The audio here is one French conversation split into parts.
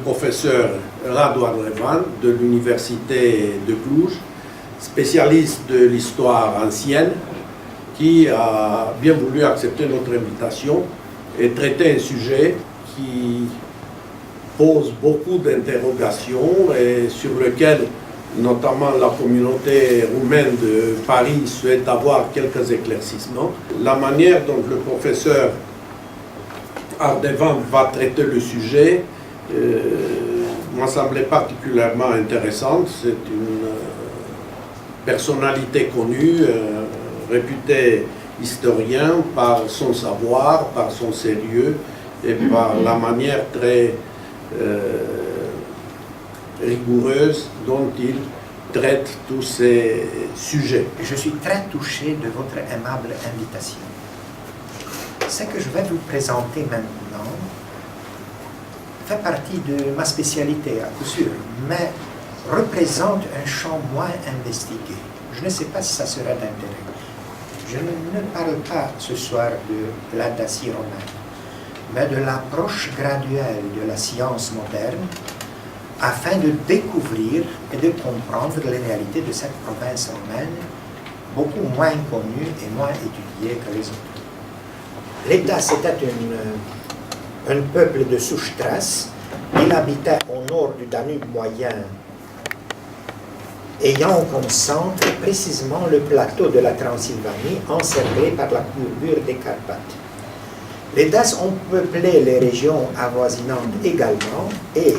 professeur Radu Ardevan de l'Université de Cluj, spécialiste de l'histoire ancienne, qui a bien voulu accepter notre invitation et traiter un sujet qui pose beaucoup d'interrogations et sur lequel notamment la communauté roumaine de Paris souhaite avoir quelques éclaircissements. La manière dont le professeur Ardevan va traiter le sujet m'a semblé particulièrement intéressante. C'est une personnalité connue, réputé historien par son savoir, par son sérieux et par la manière très rigoureuse dont il traite tous ces sujets. Je suis très touché de votre aimable invitation. Ce que je vais vous présenter maintenant fait partie de ma spécialité, à coup sûr, mais représente un champ moins investigué. Je ne sais pas si ça sera d'intérêt. Je ne parle pas ce soir de la Dacie romaine, mais de l'approche graduelle de la science moderne afin de découvrir et de comprendre les réalités de cette province romaine, beaucoup moins connue et moins étudiée que les autres. Les Daces étaient un peuple de souche thrace. Il habitait au nord du Danube moyen, ayant comme centre précisément le plateau de la Transylvanie, encerclé par la courbure des Carpates. Les Daces ont peuplé les régions avoisinantes également, et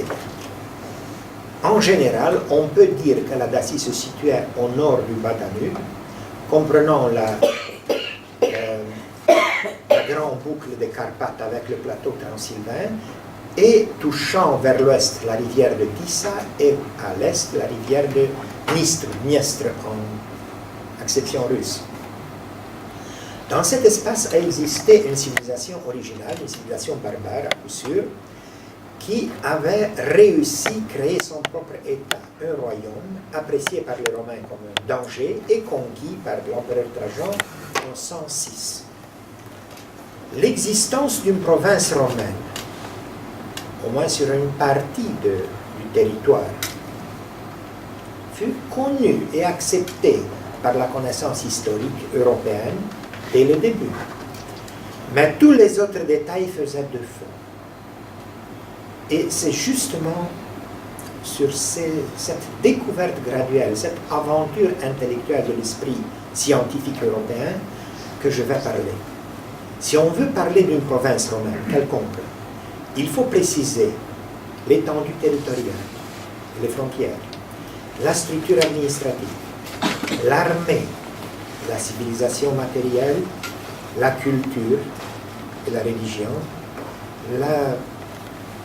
en général, on peut dire que la Dacie se situait au nord du Bas-Danube, comprenant la grande boucle des Carpates avec le plateau transylvain, et touchant vers l'ouest la rivière de Tisa et à l'est la rivière de Dniestre en acception russe. Dans cet espace a existé une civilisation originale, une civilisation barbare à coup sûr, qui avait réussi à créer son propre État, un royaume apprécié par les Romains comme un danger et conquis par l'empereur Trajan en 106. L'existence d'une province romaine, au moins sur une partie du territoire, fut connue et acceptée par la connaissance historique européenne dès le début. Mais tous les autres détails faisaient défaut. Et c'est justement sur cette découverte graduelle, cette aventure intellectuelle de l'esprit scientifique européen que je vais parler. Si on veut parler d'une province romaine quelconque, il faut préciser l'étendue territoriale, les frontières, la structure administrative, l'armée, la civilisation matérielle, la culture et la religion,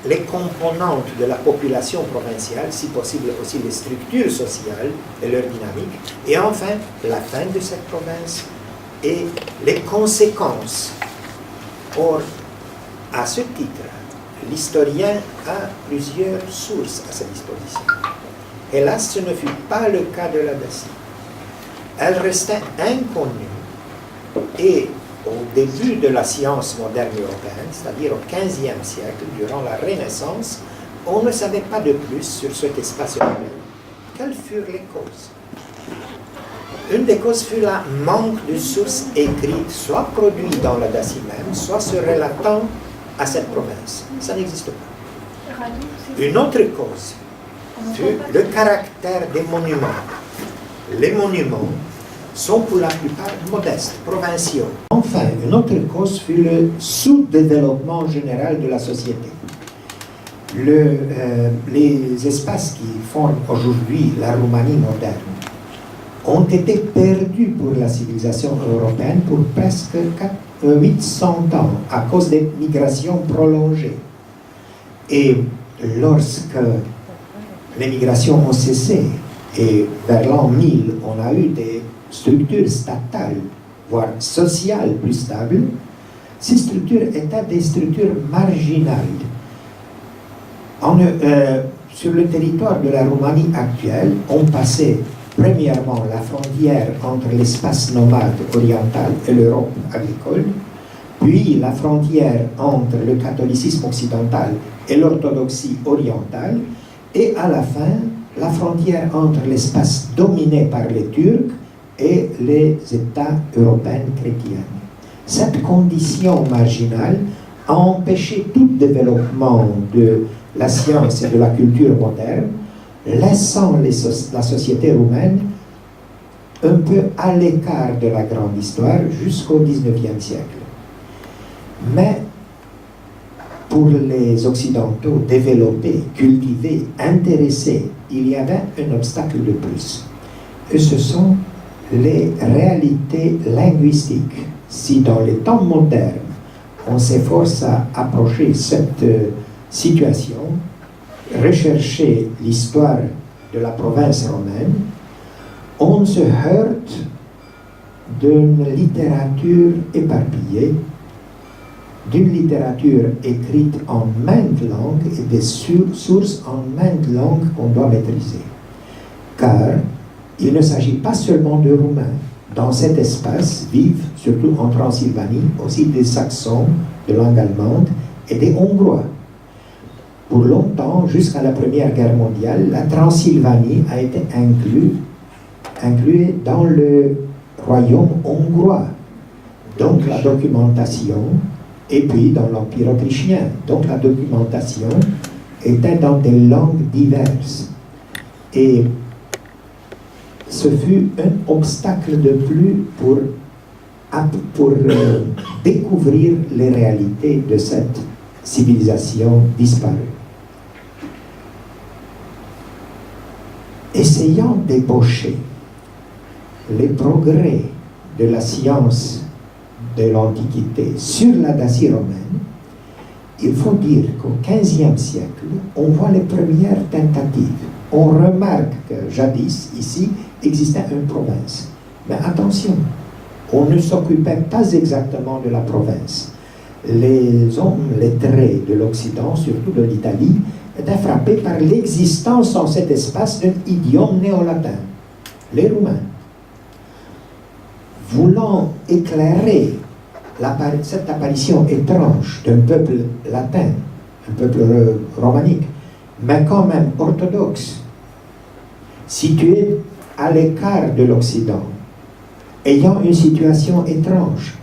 les composantes de la population provinciale, si possible aussi les structures sociales et leur dynamique, et enfin la fin de cette province et les conséquences. Or, à ce titre, l'historien a plusieurs sources à sa disposition. Hélas, ce ne fut pas le cas de la Dacie. Elle restait inconnue et au début de la science moderne européenne, c'est-à-dire au XVe siècle, durant la Renaissance, on ne savait pas de plus sur cet espace européen. Quelles furent les causes? Une des causes fut la manque de sources écrites, soit produites dans la Dacie même, soit se relatant à cette province. Ça n'existe pas. Une autre cause fut le caractère des monuments. Les monuments sont pour la plupart modestes, provinciaux. Enfin, une autre cause fut le sous-développement général de la société. Les espaces qui forment aujourd'hui la Roumanie moderne ont été perdus pour la civilisation européenne pour presque 800 ans à cause des migrations prolongées. Et lorsque les migrations ont cessé, et vers l'an 1000, on a eu des structures statales, voire sociales plus stables, ces structures étaient des structures marginales. Sur le territoire de la Roumanie actuelle, on passait premièrement la frontière entre l'espace nomade oriental et l'Europe agricole, puis la frontière entre le catholicisme occidental et l'orthodoxie orientale, et à la fin, la frontière entre l'espace dominé par les Turcs et les États européens chrétiens. Cette condition marginale a empêché tout développement de la science et de la culture moderne, laissant la société roumaine un peu à l'écart de la grande histoire jusqu'au XIXe siècle. Mais pour les Occidentaux développés, cultivés, intéressés, il y avait un obstacle de plus. Et ce sont les réalités linguistiques. Si dans les temps modernes, on s'efforce à approcher cette situation, rechercher l'histoire de la province romaine, on se heurte d'une littérature éparpillée, d'une littérature écrite en maintes langues et des sources en maintes langues qu'on doit maîtriser. Car il ne s'agit pas seulement de Roumains. Dans cet espace vivent, surtout en Transylvanie, aussi des Saxons de langue allemande et des Hongrois. Pour longtemps, jusqu'à la Première Guerre mondiale, la Transylvanie a été inclue dans le royaume hongrois. Donc la documentation, et puis dans l'Empire autrichien, donc la documentation était dans des langues diverses. Et ce fut un obstacle de plus pour découvrir les réalités de cette civilisation disparue. Essayant d'ébaucher les progrès de la science de l'Antiquité sur la Dacie romaine, il faut dire qu'au XVe siècle, on voit les premières tentatives. On remarque que jadis, ici, existait une province. Mais attention, on ne s'occupait pas exactement de la province. Les hommes lettrés de l'Occident, surtout de l'Italie, étaient frappés par l'existence en cet espace d'un idiome néo-latin, les Roumains. Voulant éclairer cette apparition étrange d'un peuple latin, un peuple romanique, mais quand même orthodoxe, situé à l'écart de l'Occident, ayant une situation étrange,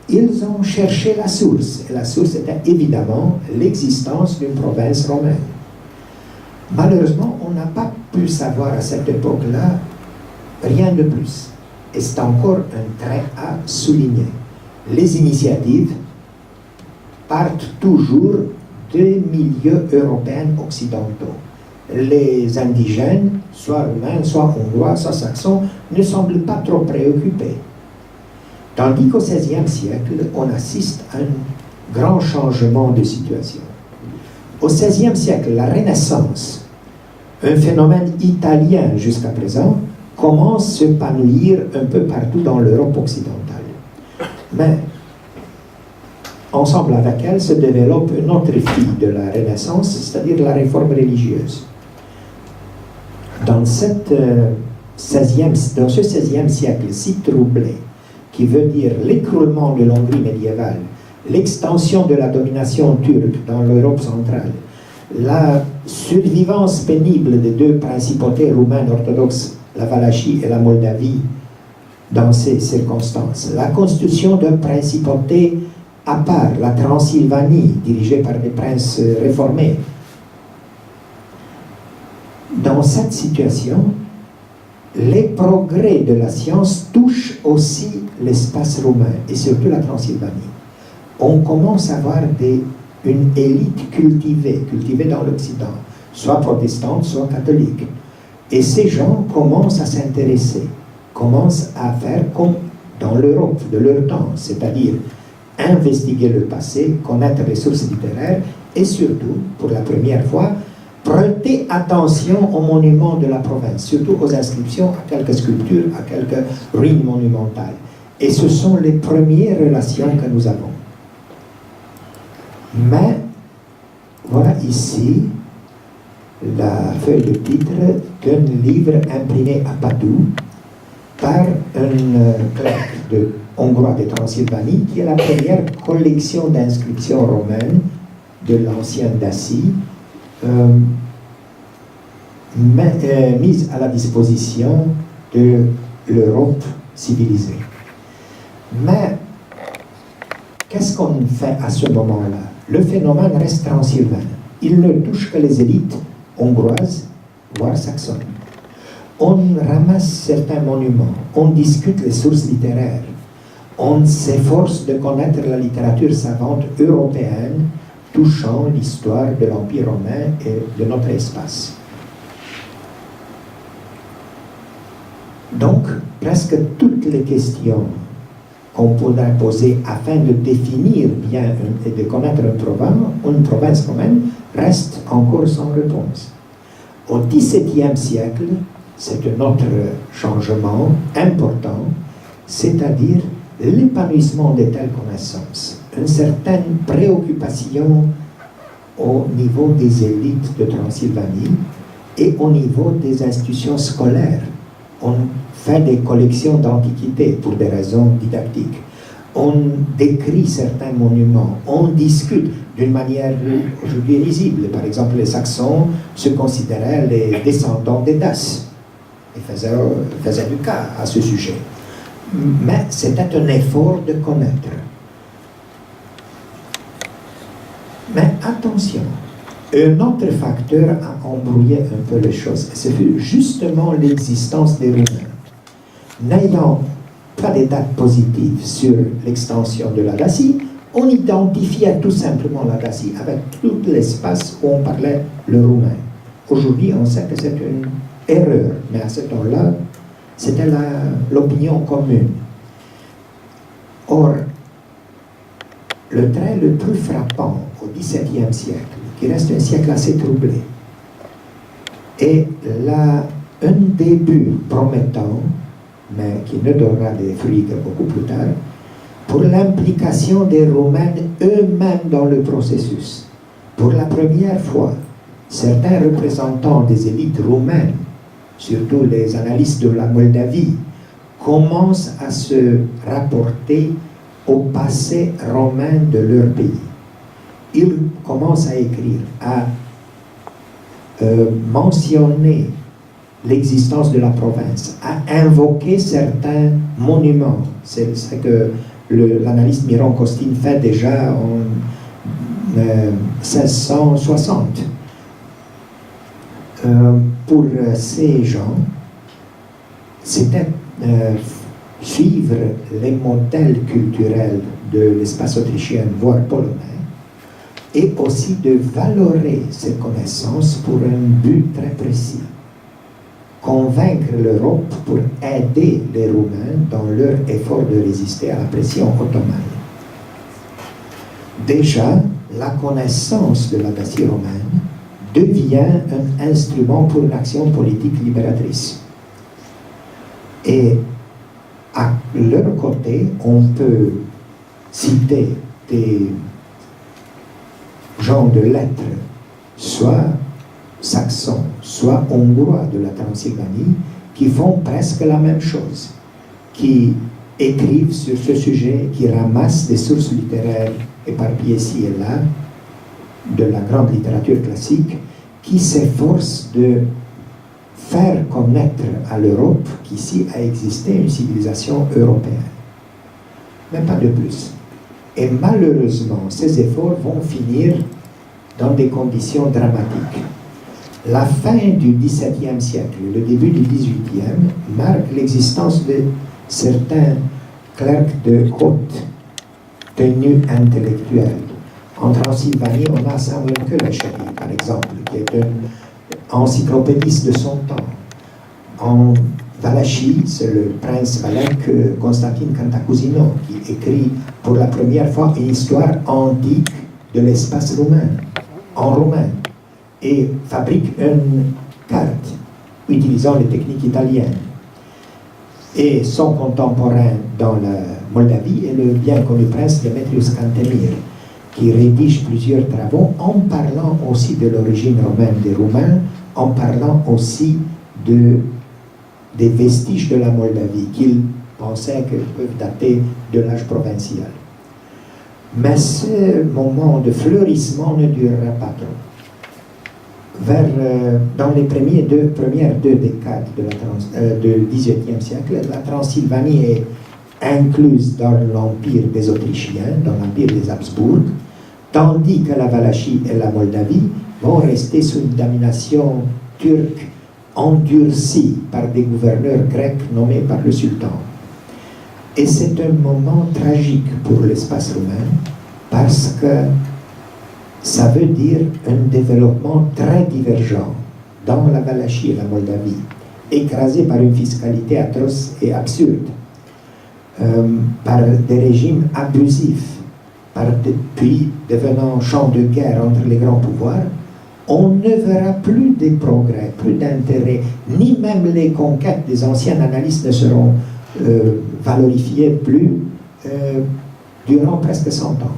ils ont cherché la source, et la source était évidemment l'existence d'une province romaine. Malheureusement, on n'a pas pu savoir à cette époque-là rien de plus. Et c'est encore un trait à souligner. Les initiatives partent toujours des milieux européens occidentaux. Les indigènes, soit roumains, soit hongrois, soit saxons, ne semblent pas trop préoccupés. Tandis qu'au XVIe siècle, on assiste à un grand changement de situation. Au XVIe siècle, la Renaissance, un phénomène italien jusqu'à présent, commence à s'épanouir un peu partout dans l'Europe occidentale. Mais, ensemble avec elle, se développe une autre fille de la Renaissance, c'est-à-dire la réforme religieuse. Dans ce XVIe siècle si troublé, qui veut dire l'écroulement de l'Hongrie médiévale, l'extension de la domination turque dans l'Europe centrale, la survivance pénible des deux principautés roumaines orthodoxes, la Valachie et la Moldavie, dans ces circonstances, la constitution d'un principauté à part, la Transylvanie, dirigée par des princes réformés. Dans cette situation, les progrès de la science touchent aussi l'espace roumain et surtout la Transylvanie. On commence à voir une élite cultivée dans l'Occident, soit protestante, soit catholique. Et ces gens commencent à s'intéresser, commencent à faire comme dans l'Europe de leur temps, c'est-à-dire investiguer le passé, connaître les sources littéraires et surtout, pour la première fois, prêter attention aux monuments de la province, surtout aux inscriptions, à quelques sculptures, à quelques ruines monumentales. Et ce sont les premières relations que nous avons. Mais, voilà ici la feuille de titre d'un livre imprimé à Padoue par un clerc de hongrois de Transylvanie, qui est la première collection d'inscriptions romaines de l'ancienne Dacie, mise à la disposition de l'Europe civilisée. Mais qu'est-ce qu'on fait à ce moment-là? Le phénomène reste transylvain. Il ne touche que les élites hongroises, voire saxonnes. On ramasse certains monuments, on discute les sources littéraires, on s'efforce de connaître la littérature savante européenne touchant l'histoire de l'Empire romain et de notre espace. Donc, presque toutes les questions qu'on pourrait poser afin de définir bien et de connaître une province romaine restent encore sans réponse. Au XVIIe siècle, c'est un autre changement important, c'est-à-dire l'épanouissement de telles connaissances, une certaine préoccupation au niveau des élites de Transylvanie et au niveau des institutions scolaires. On fait des collections d'antiquités pour des raisons didactiques. On décrit certains monuments, on discute d'une manière aujourd'hui risible. Par exemple, les Saxons se considéraient les descendants des Daces et faisaient du cas à ce sujet. Mais c'était un effort de connaître. Mais attention, un autre facteur a embrouillé un peu les choses. Ce fut justement l'existence des Romains. N'ayant pas de dates positives sur l'extension de la Dacie, on identifiait tout simplement la Dacie avec tout l'espace où on parlait le roumain. Aujourd'hui, on sait que c'est une erreur, mais à ce temps-là, c'était l'opinion commune. Or, le trait le plus frappant au XVIIe siècle, qui reste un siècle assez troublé, est là un début promettant, mais qui ne donnera des fruits que beaucoup plus tard, pour l'implication des Romains eux-mêmes dans le processus. Pour la première fois, certains représentants des élites romaines, surtout les analystes de la Moldavie, commencent à se rapporter au passé romain de leur pays. Ils commencent à écrire, à mentionner l'existence de la province, à invoquer certains monuments. C'est ce que l'analyste Miron Costin fait déjà en 1660. Pour ces gens, c'était suivre les modèles culturels de l'espace autrichien, voire polonais, et aussi de valorer ces connaissances pour un but très précis. Convaincre l'Europe pour aider les Roumains dans leur effort de résister à la pression ottomane. Déjà, la connaissance de la Dacie romaine devient un instrument pour une action politique libératrice. Et à leur côté, on peut citer des gens de lettres, soit saxons, soit hongrois de la Transylvanie, qui font presque la même chose, qui écrivent sur ce sujet, qui ramassent des sources littéraires éparpillées ici et là, de la grande littérature classique, qui s'efforcent de faire connaître à l'Europe qu'ici a existé une civilisation européenne. Mais pas de plus. Et malheureusement, ces efforts vont finir dans des conditions dramatiques. La fin du XVIIe siècle, le début du XVIIIe, marque l'existence de certains clercs de haute tenue intellectuelle. En Transylvanie, on a Samuel Köleshery, par exemple, qui est un encyclopédiste de son temps. En Valachie, c'est le prince valach Constantin Cantacuzino qui écrit pour la première fois une histoire antique de l'espace roumain, en roumain, et fabrique une carte utilisant les techniques italiennes. Et son contemporain dans la Moldavie est le bien connu prince Demetrius Cantemir, qui rédige plusieurs travaux en parlant aussi de l'origine romaine des Roumains, en parlant aussi des vestiges de la Moldavie, qu'il pensait qu'elles peuvent dater de l'âge provincial. Mais ce moment de fleurissement ne durera pas trop. Dans les premières deux décades du XVIIIe siècle, la Transylvanie est incluse dans l'empire des Autrichiens, dans l'empire des Habsbourg, tandis que la Valachie et la Moldavie vont rester sous une domination turque endurcie par des gouverneurs grecs nommés par le sultan. Et c'est un moment tragique pour l'espace roumain parce que ça veut dire un développement très divergent dans la Valachie et la Moldavie, écrasé par une fiscalité atroce et absurde, par des régimes abusifs, puis devenant champ de guerre entre les grands pouvoirs. On ne verra plus des progrès, plus d'intérêt, ni même les conquêtes des anciens annalistes ne seront valorifiées plus durant presque 100 ans.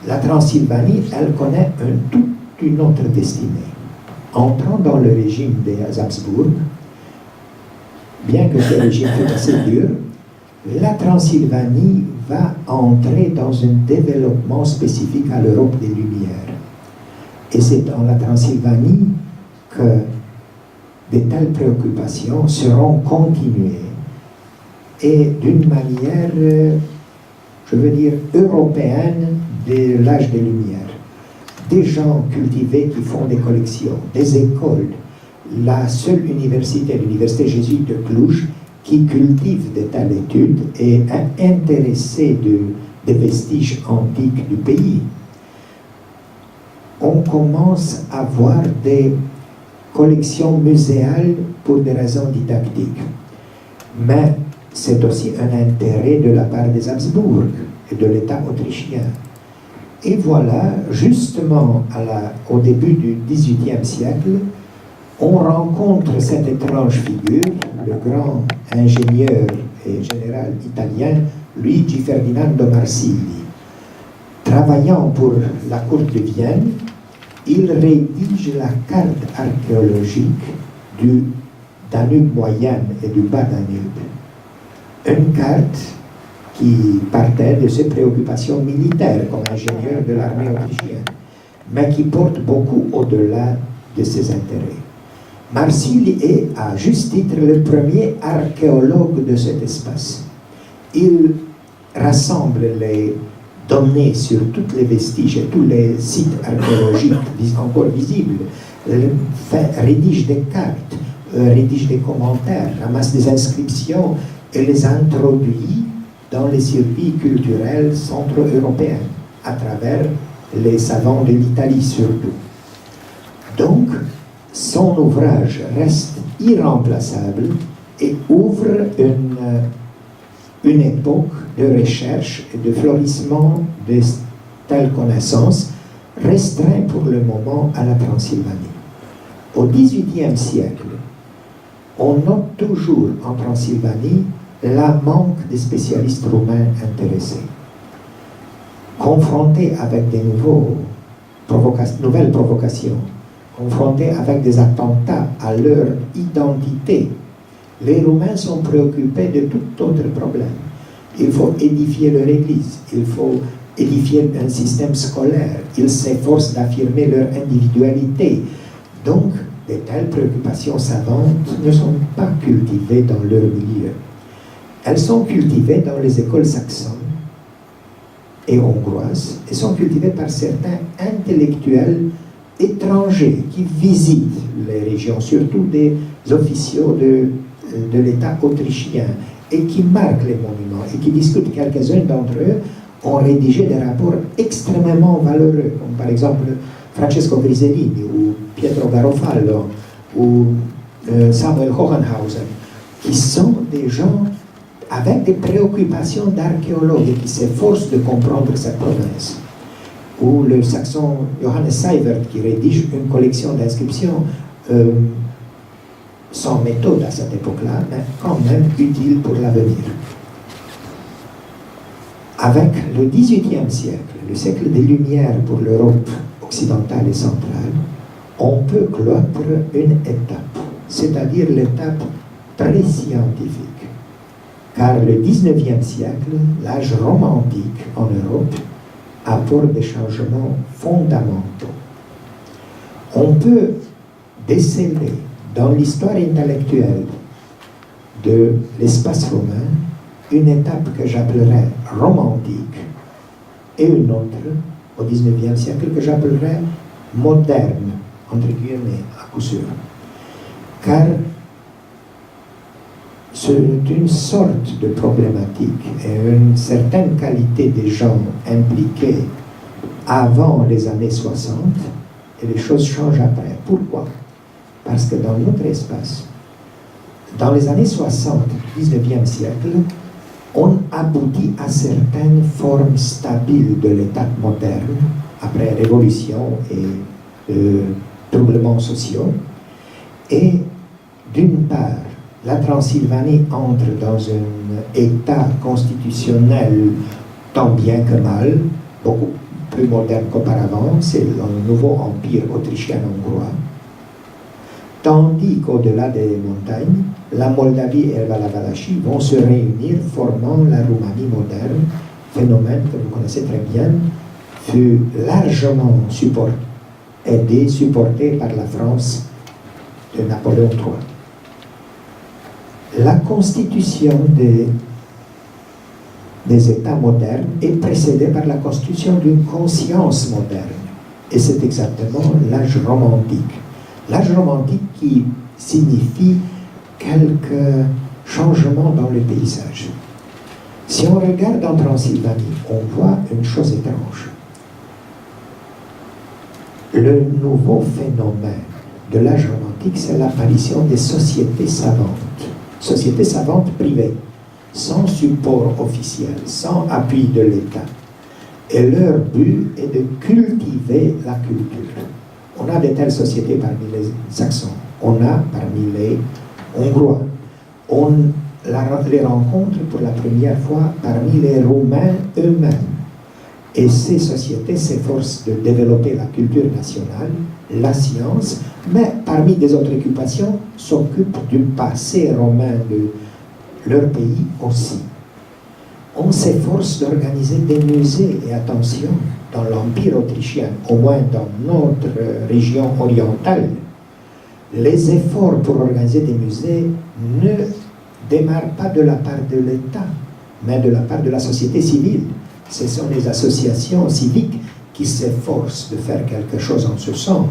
La Transylvanie, elle connaît toute une autre destinée. Entrant dans le régime des Habsbourg, bien que ce régime fut assez dur, la Transylvanie va entrer dans un développement spécifique à l'Europe des Lumières. Et c'est dans la Transylvanie que de telles préoccupations seront continuées et d'une manière, je veux dire, européenne de l'âge des Lumières. Des gens cultivés qui font des collections, des écoles, la seule université, l'université jésuite de Cluj, qui cultive de telles études et est intéressée des vestiges antiques du pays. On commence à voir des collections muséales pour des raisons didactiques. Mais c'est aussi un intérêt de la part des Habsbourg et de l'État autrichien. Et voilà, justement au début du XVIIIe siècle, on rencontre cette étrange figure, le grand ingénieur et général italien Luigi Ferdinando Marsili. Travaillant pour la cour de Vienne, il rédige la carte archéologique du Danube moyen et du bas Danube. Une carte qui partait de ses préoccupations militaires comme ingénieur de l'armée autrichienne, mais qui porte beaucoup au-delà de ses intérêts. Marsili est, à juste titre, le premier archéologue de cet espace. Il rassemble les données sur tous les vestiges et tous les sites archéologiques encore visibles, rédige des cartes, rédige des commentaires, ramasse des inscriptions et les introduit dans les circuits culturels centro-européens, à travers les savants de l'Italie surtout. Donc, son ouvrage reste irremplaçable et ouvre une époque de recherche et de florissement de telles connaissances, restreint pour le moment à la Transylvanie. Au XVIIIe siècle, on note toujours en Transylvanie la manque des spécialistes roumains intéressés. Confrontés avec des nouvelles provocations, confrontés avec des attentats à leur identité, les Roumains sont préoccupés de tout autre problème. Il faut édifier leur église, il faut édifier un système scolaire, ils s'efforcent d'affirmer leur individualité. Donc, de telles préoccupations savantes ne sont pas cultivées dans leur milieu. Elles sont cultivées dans les écoles saxonnes et hongroises et sont cultivées par certains intellectuels étrangers qui visitent les régions, surtout des officiaux de l'État autrichien, et qui marquent les monuments et qui discutent. Quelques-uns d'entre eux ont rédigé des rapports extrêmement valeureux, comme par exemple Francesco Grisellini ou Pietro Garofallo ou Samuel Hohenhausen, qui sont des gens avec des préoccupations d'archéologues et qui s'efforcent de comprendre cette province. Ou le saxon Johannes Seivert qui rédige une collection d'inscriptions sans méthode à cette époque-là, mais quand même utile pour l'avenir. Avec le XVIIIe siècle, le siècle des Lumières pour l'Europe occidentale et centrale, on peut clore une étape, c'est-à-dire l'étape pré-scientifique. car le 19e siècle, l'âge romantique en Europe, apporte des changements fondamentaux. On peut déceler dans l'histoire intellectuelle de l'espace romain une étape que j'appellerais romantique et une autre au XIXe siècle que j'appellerais moderne, entre guillemets, à coup sûr. Car c'est une sorte de problématique et une certaine qualité des gens impliqués avant les années 60 et les choses changent après. Pourquoi? Parce que dans notre espace, dans les années 60 du XIXe siècle, on aboutit à certaines formes stables de l'État moderne, après révolution et troublements sociaux. Et d'une part, la Transylvanie entre dans un État constitutionnel tant bien que mal, beaucoup plus moderne qu'auparavant, c'est le nouveau empire autrichien-hongrois. Tandis qu'au-delà des montagnes, la Moldavie et la Valachie vont se réunir, formant la Roumanie moderne, phénomène que vous connaissez très bien, fut largement supporté par la France de Napoléon III. La constitution des États modernes est précédée par la constitution d'une conscience moderne. Et c'est exactement l'âge romantique. L'âge romantique qui signifie quelques changements dans le paysage. Si on regarde en Transylvanie, on voit une chose étrange. Le nouveau phénomène de l'âge romantique, c'est l'apparition des sociétés savantes privées, sans support officiel, sans appui de l'État. Et leur but est de cultiver la culture. On a de telles sociétés parmi les Saxons, on a parmi les Hongrois, on les rencontre pour la première fois parmi les Roumains eux-mêmes. Et ces sociétés s'efforcent de développer la culture nationale, la science, mais parmi des autres occupations, s'occupent du passé romain de leur pays aussi. On s'efforce d'organiser des musées, et attention, dans l'Empire autrichien, au moins dans notre région orientale, les efforts pour organiser des musées ne démarrent pas de la part de l'État, mais de la part de la société civile. Ce sont les associations civiques qui s'efforcent de faire quelque chose en ce sens.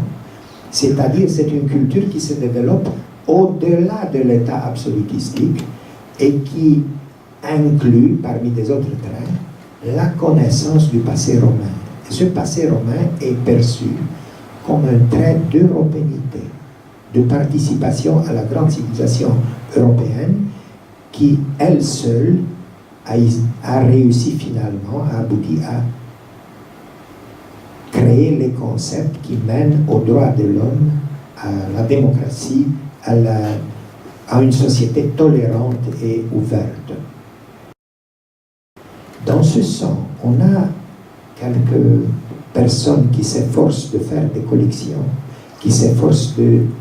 C'est-à-dire, c'est une culture qui se développe au-delà de l'État absolutistique et qui inclut, parmi des autres traits, la connaissance du passé romain. Et ce passé romain est perçu comme un trait d'européité, de participation à la grande civilisation européenne qui, elle seule, a réussi finalement, a abouti à créer les concepts qui mènent aux droits de l'homme, à la démocratie, à une société tolérante et ouverte. Dans ce sens, on a quelques personnes qui s'efforcent de faire des collections, qui s'efforcent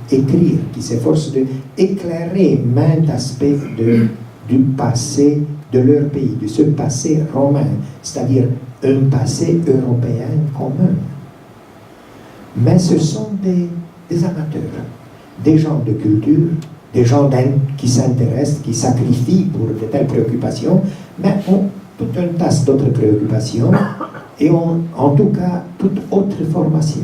d'écrire, qui s'efforcent d'éclairer maints aspects du passé de leur pays, de ce passé romain, c'est-à-dire un passé européen commun. Mais ce sont des amateurs, des gens de culture, des gens qui s'intéressent, qui sacrifient pour de telles préoccupations, mais ont toute une tasse d'autres préoccupations et ont en tout cas toute autre formation.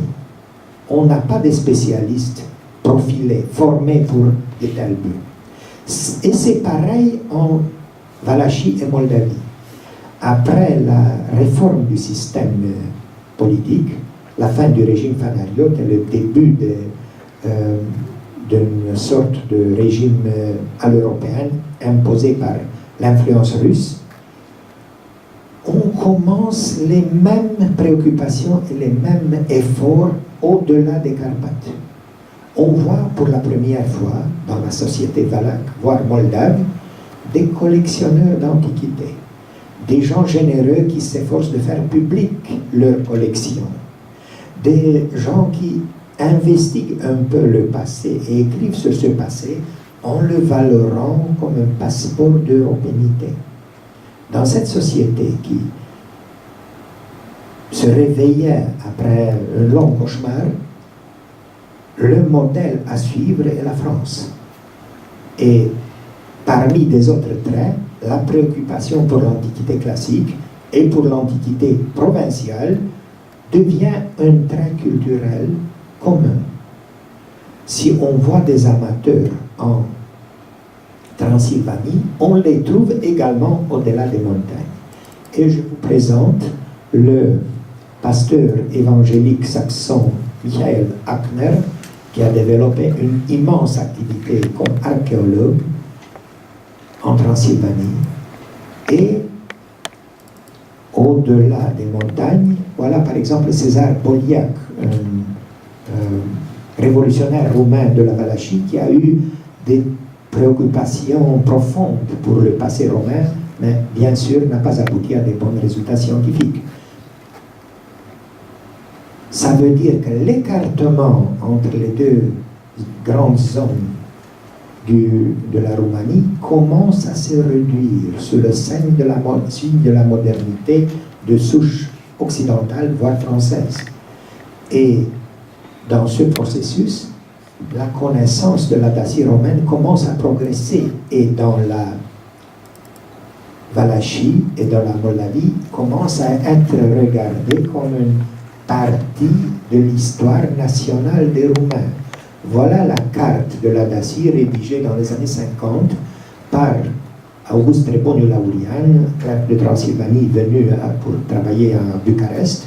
On n'a pas de spécialistes profilés, formés pour de tels buts. Et c'est pareil en Valachie et Moldavie. Après la réforme du système politique, la fin du régime fanariote et le début d'une sorte de régime à l'européenne imposé par l'influence russe, on commence les mêmes préoccupations et les mêmes efforts au-delà des Carpates. On voit pour la première fois dans la société valaque, voire moldave, des collectionneurs d'antiquités, des gens généreux qui s'efforcent de faire public leur collection, des gens qui investiguent un peu le passé et écrivent sur ce passé en le valorant comme un passeport d'europénité. Dans cette société qui se réveillait après un long cauchemar, le modèle à suivre est la France. Et parmi des autres traits, la préoccupation pour l'Antiquité classique et pour l'Antiquité provinciale devient un trait culturel commun. Si on voit des amateurs en Transylvanie, on les trouve également au-delà des montagnes. Et je vous présente le pasteur évangélique saxon Michael Ackner, qui a développé une immense activité comme archéologue en Transylvanie. Et au-delà des montagnes, voilà par exemple César Boliak, un révolutionnaire roumain de la Valachie qui a eu des préoccupations profondes pour le passé romain, mais bien sûr n'a pas abouti à des bons résultats scientifiques. Ça veut dire que l'écartement entre les deux grandes zones de la Roumanie commence à se réduire sous le signe de la modernité de souche occidentale, voire française. Et dans ce processus, la connaissance de la Dacie romaine commence à progresser, et dans la Valachie et dans la Moldavie commence à être regardée comme une partie de l'histoire nationale des Roumains. Voilà la carte de la Dacie rédigée dans les années 50 par August Treboniu Laurian, clerc de Transylvanie venu pour travailler à Bucarest,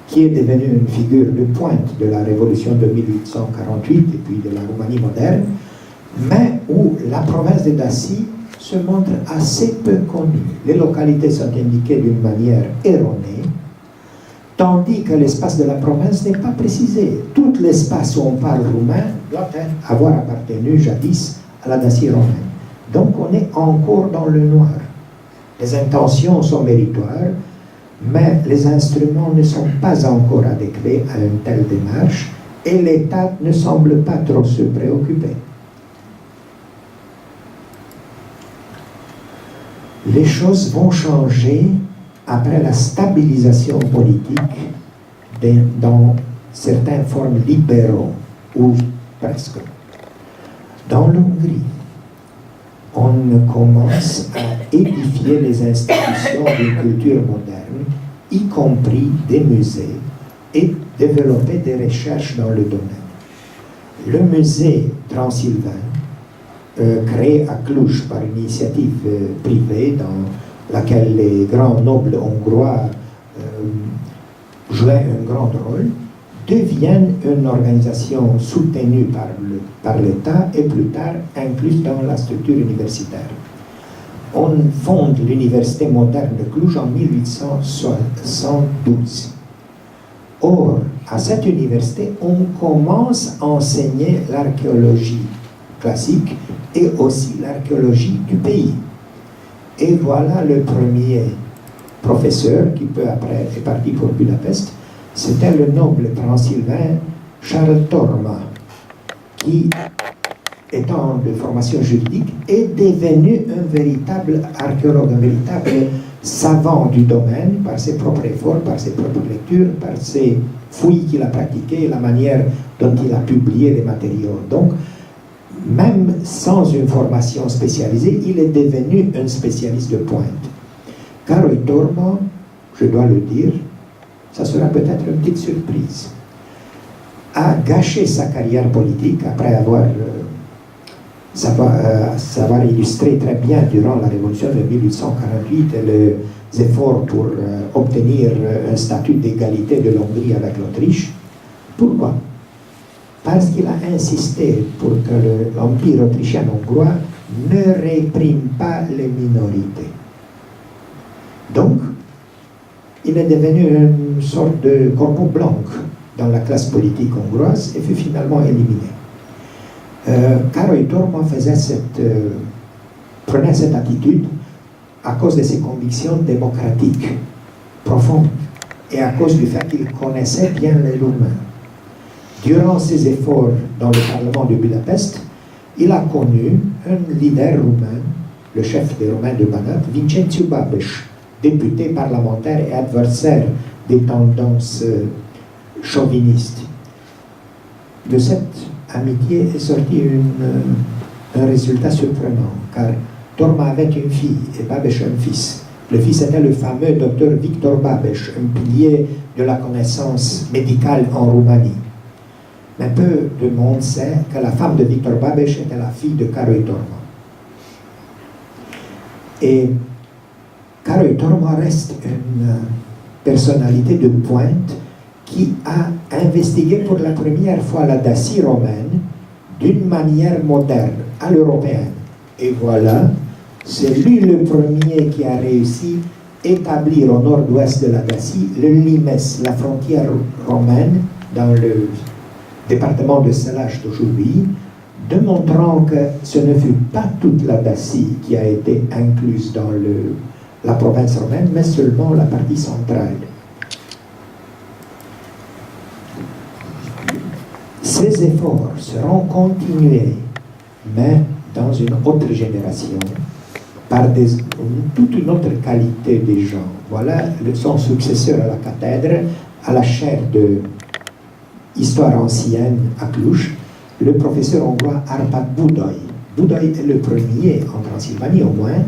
qui est devenu une figure de pointe de la révolution de 1848 et puis de la Roumanie moderne, mais où la province de Dacie se montre assez peu connue. Les localités sont indiquées d'une manière erronée, tandis que l'espace de la province n'est pas précisé. Tout l'espace où on parle roumain doit avoir appartenu jadis à la Dacie romaine. Donc on est encore dans le noir. Les intentions sont méritoires, mais les instruments ne sont pas encore adéquats à une telle démarche, et l'État ne semble pas trop se préoccuper. Les choses vont changer après la stabilisation politique dans certaines formes libéraux, ou presque. Dans l'Hongrie, on commence à édifier les institutions d'une culture moderne, y compris des musées, et développer des recherches dans le domaine. Le musée transylvain, créé à Cluj par une initiative privée dans laquelle les grands nobles hongrois jouaient un grand rôle, devient une organisation soutenue par l'État et plus tard incluse dans la structure universitaire. On fonde l'université moderne de Cluj en 1872. Or, à cette université, on commence à enseigner l'archéologie classique et aussi l'archéologie du pays. Et voilà le premier professeur qui peu après est parti pour Budapest. C'était le noble transylvain Charles Torma, qui, étant de formation juridique, est devenu un véritable archéologue, un véritable savant du domaine par ses propres efforts, par ses propres lectures, par ses fouilles qu'il a pratiquées, la manière dont il a publié les matériaux. Donc, même sans une formation spécialisée, il est devenu un spécialiste de pointe. Károly Torma, je dois le dire, ça sera peut-être une petite surprise, a gâché sa carrière politique après savoir illustré très bien durant la révolution de 1848 les efforts pour obtenir un statut d'égalité de l'Hongrie avec l'Autriche. Pourquoi? Parce qu'il a insisté pour que l'Empire autrichien-hongrois ne réprime pas les minorités. Donc, il est devenu une sorte de corbeau blanc dans la classe politique hongroise et fut finalement éliminé. Károly Torma prenait cette attitude à cause de ses convictions démocratiques profondes et à cause du fait qu'il connaissait bien les Roumains. Durant ses efforts dans le Parlement de Budapest, il a connu un leader roumain, le chef des Roumains de Banat, Vincențiu Babeș, député parlementaire et adversaire des tendances chauvinistes. De cette amitié est sorti un résultat surprenant, car Torma avait une fille et Babeș un fils. Le fils était le fameux docteur Victor Babeș, un pilier de la connaissance médicale en Roumanie. Mais peu de monde sait que la femme de Victor Babeș était la fille de Károly Torma. Et Károly Torma reste une personnalité de pointe qui a investigué pour la première fois la Dacie romaine d'une manière moderne, à l'européenne. Et voilà, c'est lui le premier qui a réussi à établir au nord-ouest de la Dacie le limes, la frontière romaine, dans le département de Sălaș d'aujourd'hui, démontrant que ce ne fut pas toute la Dacie qui a été incluse dans la province romaine, mais seulement la partie centrale. Ces efforts seront continués, mais dans une autre génération, par toute une autre qualité des gens. Voilà son successeur à la cathèdre, à la chaire de Histoire ancienne à Cluj, le professeur hongrois Árpád Budai. Budai est le premier, en Transylvanie au moins,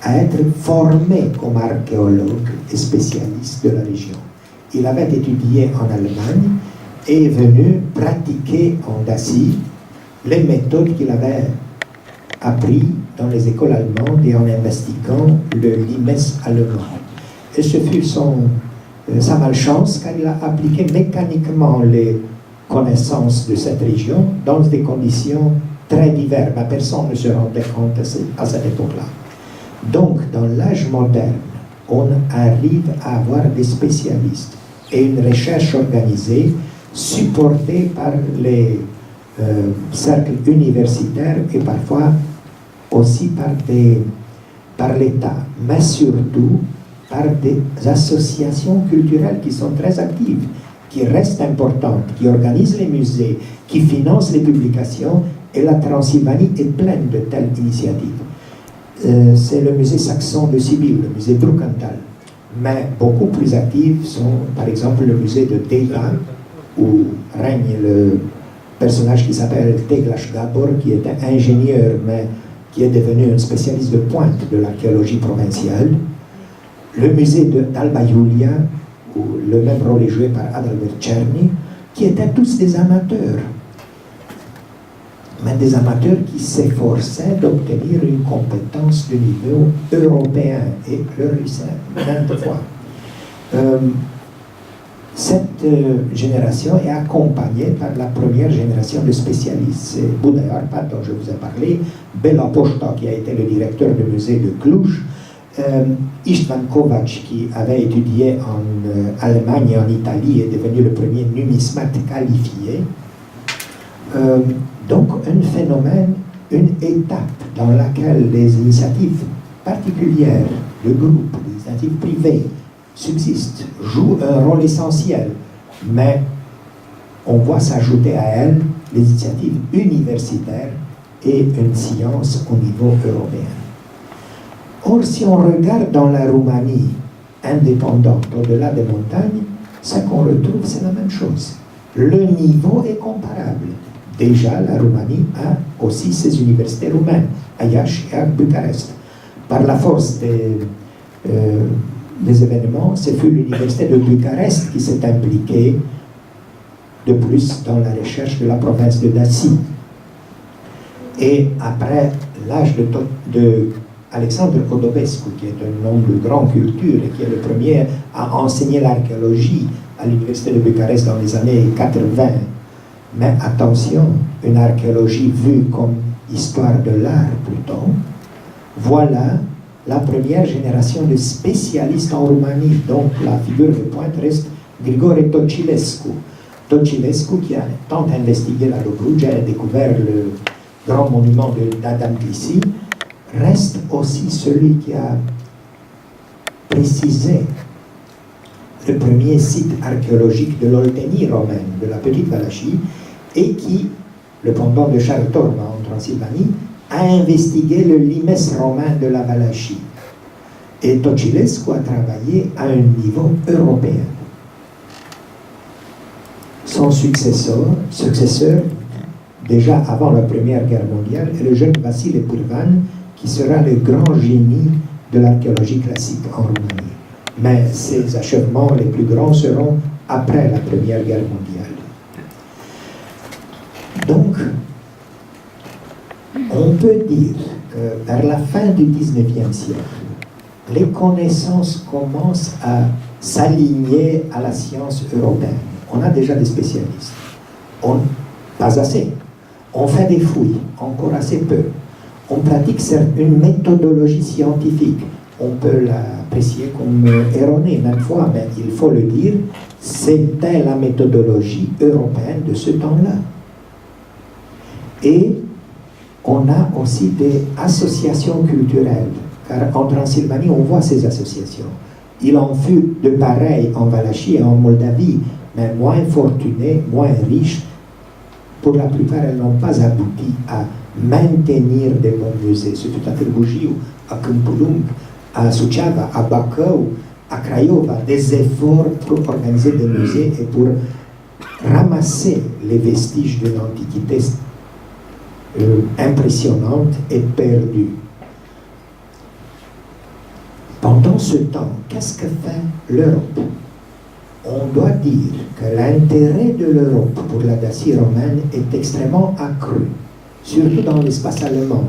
à être formé comme archéologue et spécialiste de la région. Il avait étudié en Allemagne et est venu pratiquer en Dacie les méthodes qu'il avait apprises dans les écoles allemandes et en investiguant le limes allemand. Et ce fut sa malchance, car il a appliqué mécaniquement les connaissances de cette région dans des conditions très diverses. Mais personne ne se rendait compte à cette époque-là. Donc, dans l'âge moderne, on arrive à avoir des spécialistes et une recherche organisée supportée par les cercles universitaires et parfois aussi par l'État, mais surtout par des associations culturelles qui sont très actives, qui restent importantes, qui organisent les musées, qui financent les publications, et la Transylvanie est pleine de telles initiatives. C'est le musée saxon de Sibylle, le musée Brukenthal. Mais beaucoup plus actifs sont, par exemple, le musée de Deva, où règne le personnage qui s'appelle Téglas Gábor, qui était ingénieur, mais qui est devenu un spécialiste de pointe de l'archéologie provinciale. Le musée d'Alba Iulia, où le même rôle est joué par Adalbert Czerny, qui étaient tous des amateurs. Mais des amateurs qui s'efforçaient d'obtenir une compétence de niveau européen et le réussissaient maintes fois. Cette génération est accompagnée par la première génération de spécialistes. C'est Budai Árpád, dont je vous ai parlé, Béla Posta, qui a été le directeur du musée de Cluj, István Kovács, qui avait étudié en Allemagne et en Italie, est devenu le premier numismate qualifié. Donc, un phénomène, une étape dans laquelle les initiatives particulières de groupes, les initiatives privées subsistent, jouent un rôle essentiel, mais on voit s'ajouter à elles les initiatives universitaires et une science au niveau européen. Or, si on regarde dans la Roumanie indépendante, au-delà des montagnes, ce qu'on retrouve, c'est la même chose. Le niveau est comparable. Déjà, la Roumanie a aussi ses universités roumaines, à Iași et à Bucarest. Par la force des événements, ce fut l'université de Bucarest qui s'est impliquée de plus dans la recherche de la province de Dacie. Et après l'âge de Alexandre Codovescu, qui est un homme de grande culture et qui est le premier à enseigner l'archéologie à l'université de Bucarest dans les années 80. Mais attention, une archéologie vue comme histoire de l'art plutôt. Voilà la première génération de spécialistes en Roumanie. Donc la figure de pointe reste Grigore Tocilescu. Tocilescu, qui a tant investigué la Dobruja et découvert le grand monument d'Adam Glissi, reste aussi celui qui a précisé le premier site archéologique de l'Olténie romaine, de la Petite Valachie, et qui le pendant de Charles Torma en Transylvanie, a investigué le limes romain de la Valachie. Et Tocilescu a travaillé à un niveau européen. Son successeur, déjà avant la Première Guerre mondiale, est le jeune Vassile Purvan, qui sera le grand génie de l'archéologie classique en Roumanie. Mais ses achèvements les plus grands seront après la Première Guerre mondiale. Donc, on peut dire que vers la fin du XIXe siècle, les connaissances commencent à s'aligner à la science européenne. On a déjà des spécialistes. Pas assez. On fait des fouilles, encore assez peu. On pratique une méthodologie scientifique. On peut l'apprécier comme erronée même fois, mais il faut le dire, c'était la méthodologie européenne de ce temps-là. Et on a aussi des associations culturelles, car en Transylvanie, on voit ces associations. Il en fut de pareil en Valachie et en Moldavie, mais moins fortunées, moins riches. Pour la plupart, elles n'ont pas abouti à maintenir des bons musées. Ce fut à Târgu, à Câmpulung, à Suceava, à Bacău, à Craiova, des efforts pour organiser des musées et pour ramasser les vestiges d'une antiquité impressionnante et perdue. Pendant ce temps, qu'est-ce que fait l'Europe? On doit dire que l'intérêt de l'Europe pour la Dacie romaine est extrêmement accru, surtout dans l'espace allemand.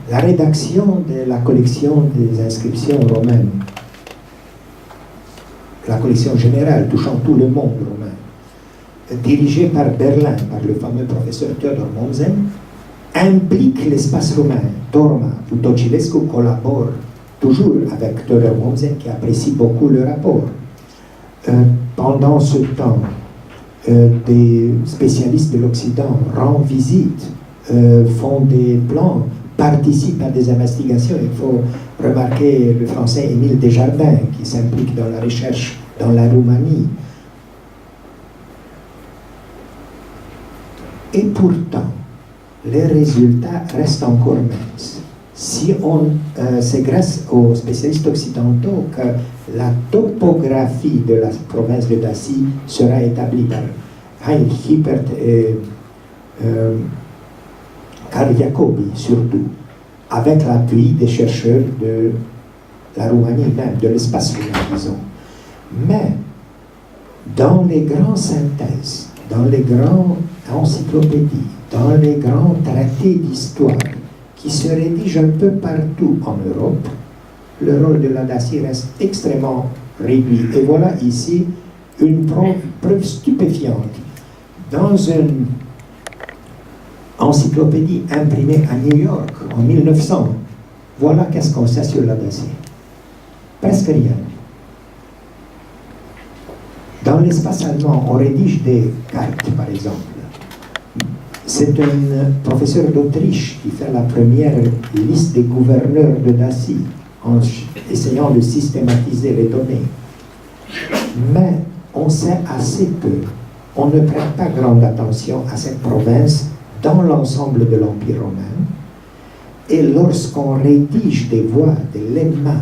La rédaction de la collection des inscriptions romaines, la collection générale touchant tout le monde romain, dirigée par Berlin, par le fameux professeur Theodor Mommsen, implique l'espace romain. Torma ou Tocilescu collaborent toujours avec Theodor Mommsen, qui apprécie beaucoup le rapport. Pendant ce temps, des spécialistes de l'Occident rendent visite, font des plans, participent à des investigations. Il faut remarquer le français Émile Desjardins, qui s'implique dans la recherche dans la Roumanie. Et pourtant, les résultats restent encore minces. C'est grâce aux spécialistes occidentaux que la topographie de la province de Dacie sera établie par Heinrich Hippert et Karl Jacobi, surtout, avec l'appui des chercheurs de la Roumanie même, de l'espace roumain, disons. Mais, dans les grandes synthèses, dans les grandes encyclopédies, dans les grands traités d'histoire qui se rédigent un peu partout en Europe, le rôle de la Dacie reste extrêmement réduit. Et voilà ici une preuve stupéfiante. Dans une encyclopédie imprimée à New York en 1900, voilà qu'est-ce qu'on sait sur la Dacie. Presque rien. Dans l'espace allemand, on rédige des cartes, par exemple. C'est un professeur d'Autriche qui fait la première liste des gouverneurs de Dacie, en essayant de systématiser les données. Mais on sait assez peu. On ne prête pas grande attention à cette province dans l'ensemble de l'Empire romain. Et lorsqu'on rédige des voix, des lemmas,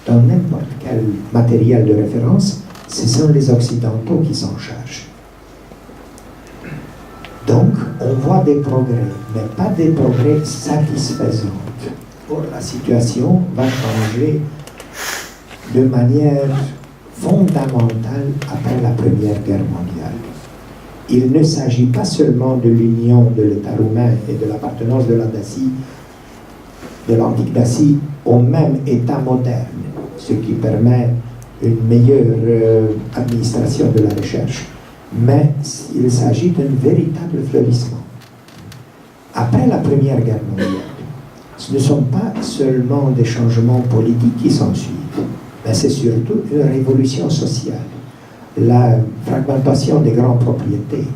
dans n'importe quel matériel de référence, ce sont les Occidentaux qui s'en chargent. Donc, on voit des progrès, mais pas des progrès satisfaisants. Or, la situation va changer de manière fondamentale après la Première Guerre mondiale. Il ne s'agit pas seulement de l'union de l'État roumain et de l'appartenance de la Dacie, de l'antique Dacie, au même État moderne, ce qui permet une meilleure administration de la recherche. Mais il s'agit d'un véritable fleurissement. Après la Première Guerre mondiale, ce ne sont pas seulement des changements politiques qui s'ensuivent, mais c'est surtout une révolution sociale. La fragmentation des grandes propriétés,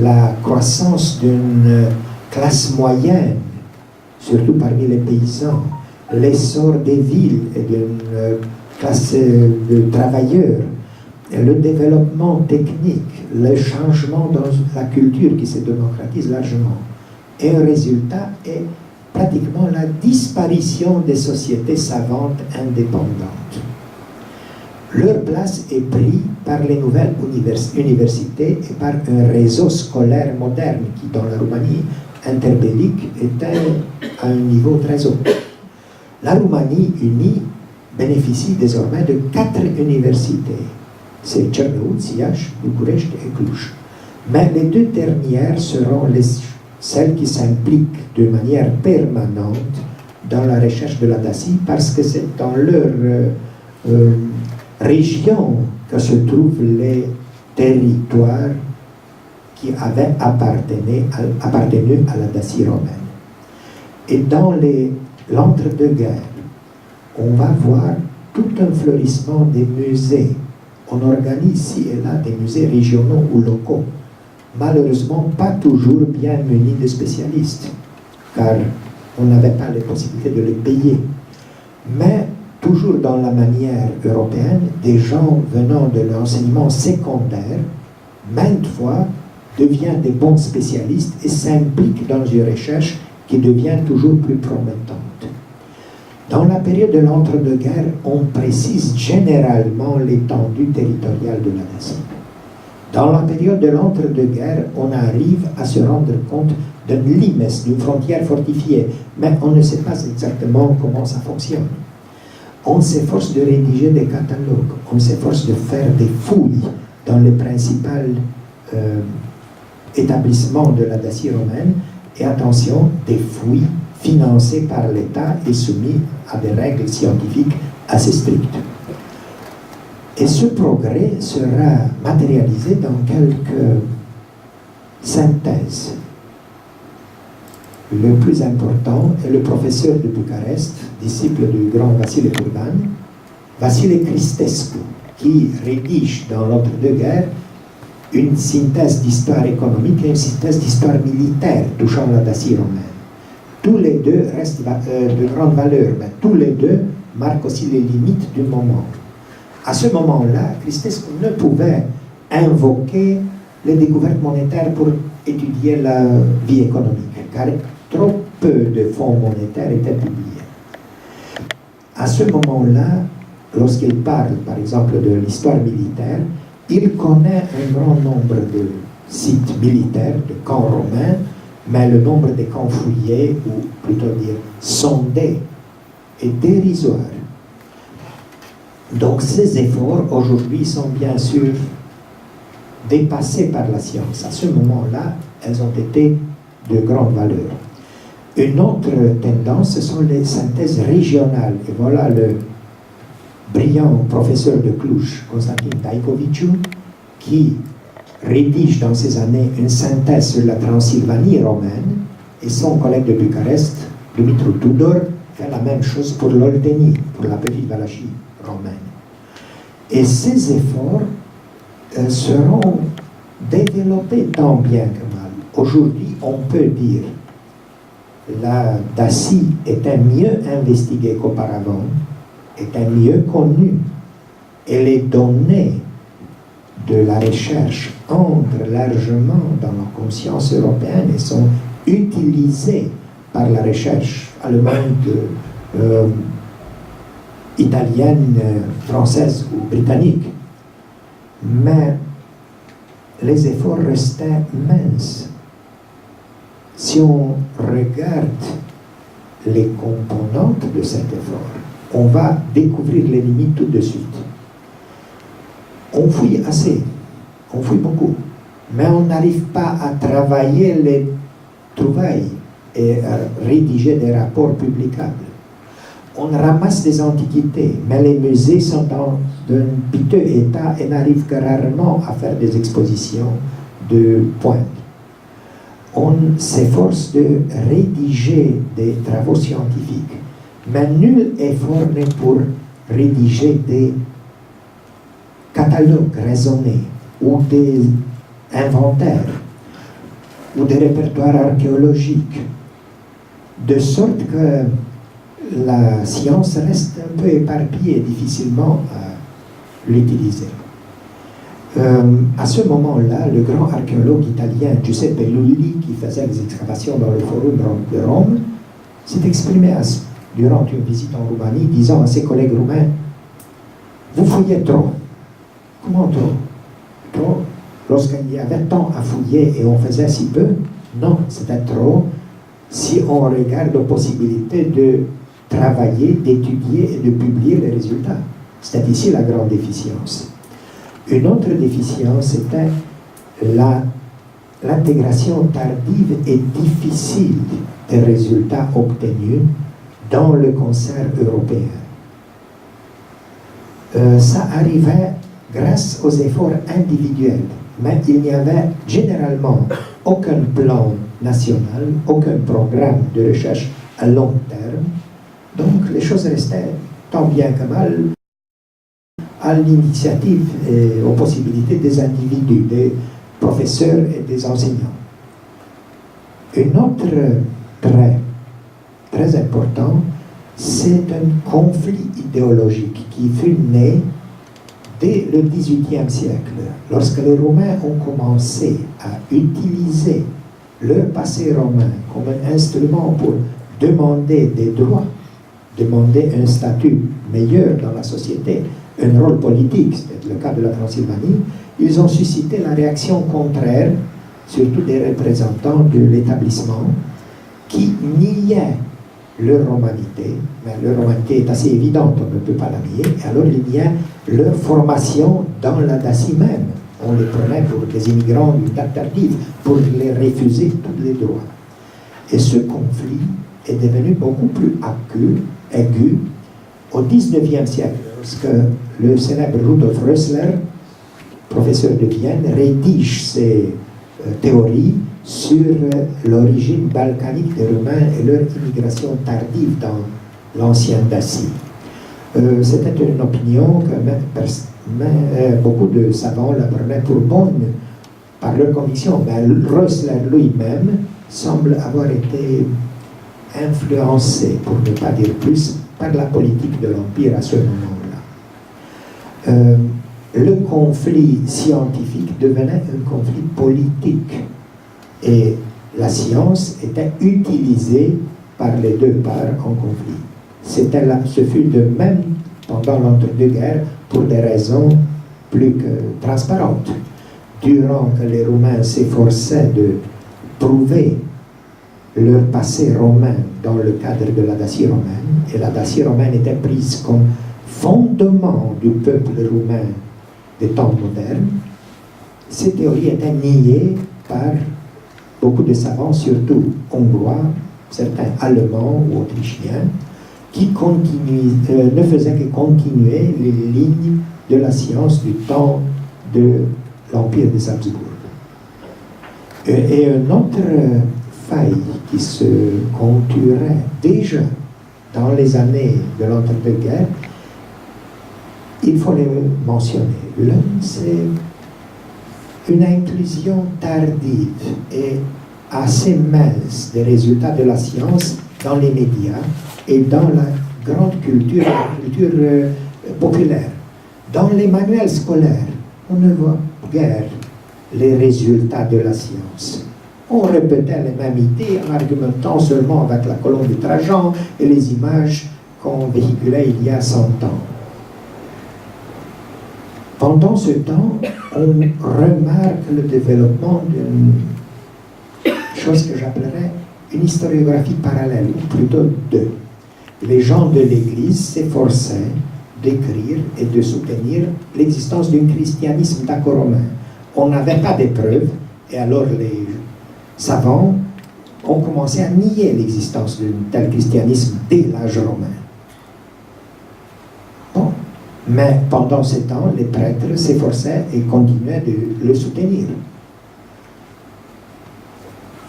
la croissance d'une classe moyenne, surtout parmi les paysans, l'essor des villes et d'une classe de travailleurs, le développement technique, le changement dans la culture qui se démocratise largement. Et un résultat est pratiquement la disparition des sociétés savantes indépendantes. Leur place est prise par les nouvelles universités et par un réseau scolaire moderne qui, dans la Roumanie interbellique, était à un niveau très haut. La Roumanie unie bénéficie désormais de 4 universités. C'est Cernăuți, Iași, București et Cluj. Mais les 2 dernières seront celles qui s'impliquent de manière permanente dans la recherche de la Dacie parce que c'est dans leur région que se trouvent les territoires qui avaient appartenu à la Dacie romaine. Et dans l'entre-deux-guerres, on va voir tout un fleurissement des musées. On organise ici et là des musées régionaux ou locaux. Malheureusement, pas toujours bien munis de spécialistes, car on n'avait pas les possibilités de les payer. Mais toujours dans la manière européenne, des gens venant de l'enseignement secondaire, maintes fois, deviennent des bons spécialistes et s'impliquent dans une recherche qui devient toujours plus promettante. Dans la période de l'entre-deux-guerres, on précise généralement l'étendue territoriale de la Dacie. Dans la période de l'entre-deux-guerres, on arrive à se rendre compte d'un limes, d'une frontière fortifiée, mais on ne sait pas exactement comment ça fonctionne. On s'efforce de rédiger des catalogues, on s'efforce de faire des fouilles dans les principaux établissements de la Dacie romaine, et attention, des fouilles financées par l'État et soumises à des règles scientifiques assez strictes. Et ce progrès sera matérialisé dans quelques synthèses. Le plus important est le professeur de Bucarest, disciple du grand Vasile Curban, Vasile Cristescu, qui rédige dans l'entre-deux-guerres une synthèse d'histoire économique et une synthèse d'histoire militaire touchant la Dacie romaine. Tous les deux restent de grande valeur, mais tous les deux marquent aussi les limites du moment. À ce moment-là, Cristescu ne pouvait invoquer les découvertes monétaires pour étudier la vie économique, car trop peu de fonds monétaires étaient publiés. À ce moment-là, lorsqu'il parle, par exemple, de l'histoire militaire, il connaît un grand nombre de sites militaires, de camps romains, mais le nombre de camps fouillés, ou plutôt dire sondés, est dérisoire. Donc ces efforts, aujourd'hui, sont bien sûr dépassés par la science. À ce moment-là, elles ont été de grande valeur. Une autre tendance, ce sont les synthèses régionales. Et voilà le brillant professeur de Cluj, Constantin Taicoviciu, qui rédige dans ces années une synthèse sur la Transylvanie romaine, et son collègue de Bucarest, Dumitru Tudor, fait la même chose pour l'Olténie, pour la petite Valachie romaine. Et ces efforts seront développés tant bien que mal. Aujourd'hui, on peut dire la Dacie était mieux investiguée qu'auparavant, était mieux connue, et les données de la recherche entrent largement dans la conscience européenne et sont utilisées par la recherche allemande, italienne, française ou britannique. Mais les efforts restaient minces. Si on regarde les composantes de cet effort, on va découvrir les limites tout de suite. On fouille assez, on fouille beaucoup, mais on n'arrive pas à travailler les trouvailles et à rédiger des rapports publicables. On ramasse des antiquités, mais les musées sont dans un piteux état et n'arrivent que rarement à faire des expositions de pointe. On s'efforce de rédiger des travaux scientifiques, mais nul effort n'est pour rédiger des catalogues raisonnés ou des inventaires ou des répertoires archéologiques, de sorte que la science reste un peu éparpillée et difficilement à l'utiliser. À ce moment-là, le grand archéologue italien Giuseppe Lulli, qui faisait les excavations dans le Forum de Rome, s'est exprimé durant une visite en Roumanie, disant à ses collègues roumains: vous fouillez trop. Comment trop? Trop lorsqu'il y avait tant à fouiller et on faisait si peu? Non, c'était trop si on regarde aux possibilités de travailler, d'étudier et de publier les résultats. C'était ici la grande déficience. Une autre déficience était l'intégration tardive et difficile des résultats obtenus dans le concert européen. Ça arrivait grâce aux efforts individuels, mais il n'y avait généralement aucun plan national, aucun programme de recherche à long terme, donc les choses restaient tant bien que mal à l'initiative et aux possibilités des individus, des professeurs et des enseignants. Un autre trait très important, c'est un conflit idéologique qui fut né dès le XVIIIe siècle, lorsque les Romains ont commencé à utiliser leur passé romain comme un instrument pour demander des droits, demander un statut meilleur dans la société, un rôle politique, c'était le cas de la Transylvanie, ils ont suscité la réaction contraire, surtout des représentants de l'établissement, qui niaient leur romanité, mais leur romanité est assez évidente, on ne peut pas la nier, et alors il niaient leur formation dans la Dacie même. On les prenait pour des immigrants d'une date tardive, pour les refuser tous les droits. Et ce conflit est devenu beaucoup plus aigu au XIXe siècle, lorsque le célèbre Rudolf Rössler, professeur de Vienne, rédige ses théories sur l'origine balkanique des Romains et leur immigration tardive dans l'ancienne Dacie. C'était une opinion que beaucoup de savants la prenaient pour bonne par leur conviction, mais Rössler lui-même semble avoir été influencé, pour ne pas dire plus, par la politique de l'Empire à ce moment-là. Le conflit scientifique devenait un conflit politique et la science était utilisée par les deux parts en conflit. Ce fut de même pendant l'entre-deux-guerres pour des raisons plus que transparentes. Durant que les Romains s'efforçaient de prouver leur passé romain dans le cadre de la Dacie romaine, et la Dacie romaine était prise comme fondement du peuple roumain des temps modernes, ces théories étaient niées par beaucoup de savants, surtout hongrois, certains allemands ou autrichiens, qui ne faisaient que continuer les lignes de la science du temps de l'Empire des Habsbourg. Et une autre faille qui se conturait déjà dans les années de l'entre-deux-guerres, il faut les mentionner. L'un, c'est une inclusion tardive et assez mince des résultats de la science dans les médias et dans la grande culture populaire. Dans les manuels scolaires, on ne voit guère les résultats de la science. On répétait les mêmes idées en argumentant seulement avec la colonne de Trajan et les images qu'on véhiculait il y a 100 ans. Pendant ce temps, on remarque le développement d'une chose que j'appellerais une historiographie parallèle, ou plutôt deux. Les gens de l'Église s'efforçaient d'écrire et de soutenir l'existence d'un christianisme dacro-romain. On n'avait pas de preuves, et alors les savants ont commencé à nier l'existence d'un tel christianisme dès l'âge romain. Bon. Mais pendant ce temps, les prêtres s'efforçaient et continuaient de le soutenir.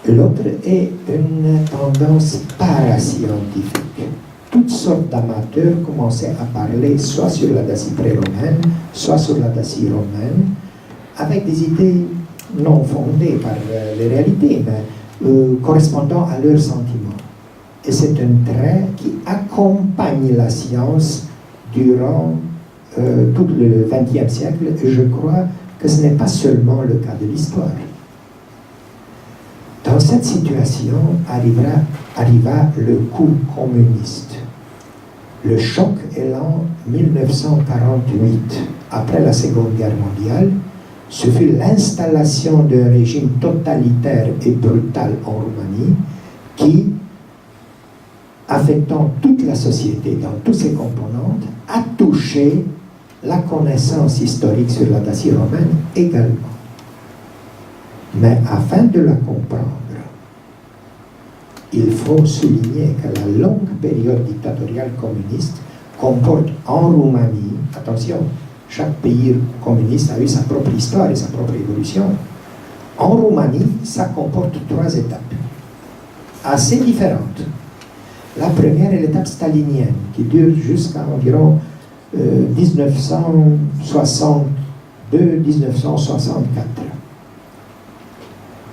L'autre est une tendance parascientifique. Toutes sortes d'amateurs commençaient à parler soit sur la Dacie pré-romaine, soit sur la Dacie romaine, avec des idées non fondées par les réalités, mais correspondant à leurs sentiments. Et c'est un trait qui accompagne la science durant tout le XXe siècle. Et je crois que ce n'est pas seulement le cas de l'histoire. Dans cette situation arriva le coup communiste. Le choc est en 1948. Après la Seconde Guerre mondiale, ce fut l'installation d'un régime totalitaire et brutal en Roumanie qui, affectant toute la société dans toutes ses composantes, a touché la connaissance historique sur la Dacie romaine également. Mais afin de la comprendre, il faut souligner que la longue période dictatoriale communiste comporte en Roumanie, attention, chaque pays communiste a eu sa propre histoire et sa propre évolution. En Roumanie, ça comporte 3 étapes, assez différentes. La première est l'étape stalinienne, qui dure jusqu'à environ 1962-1964.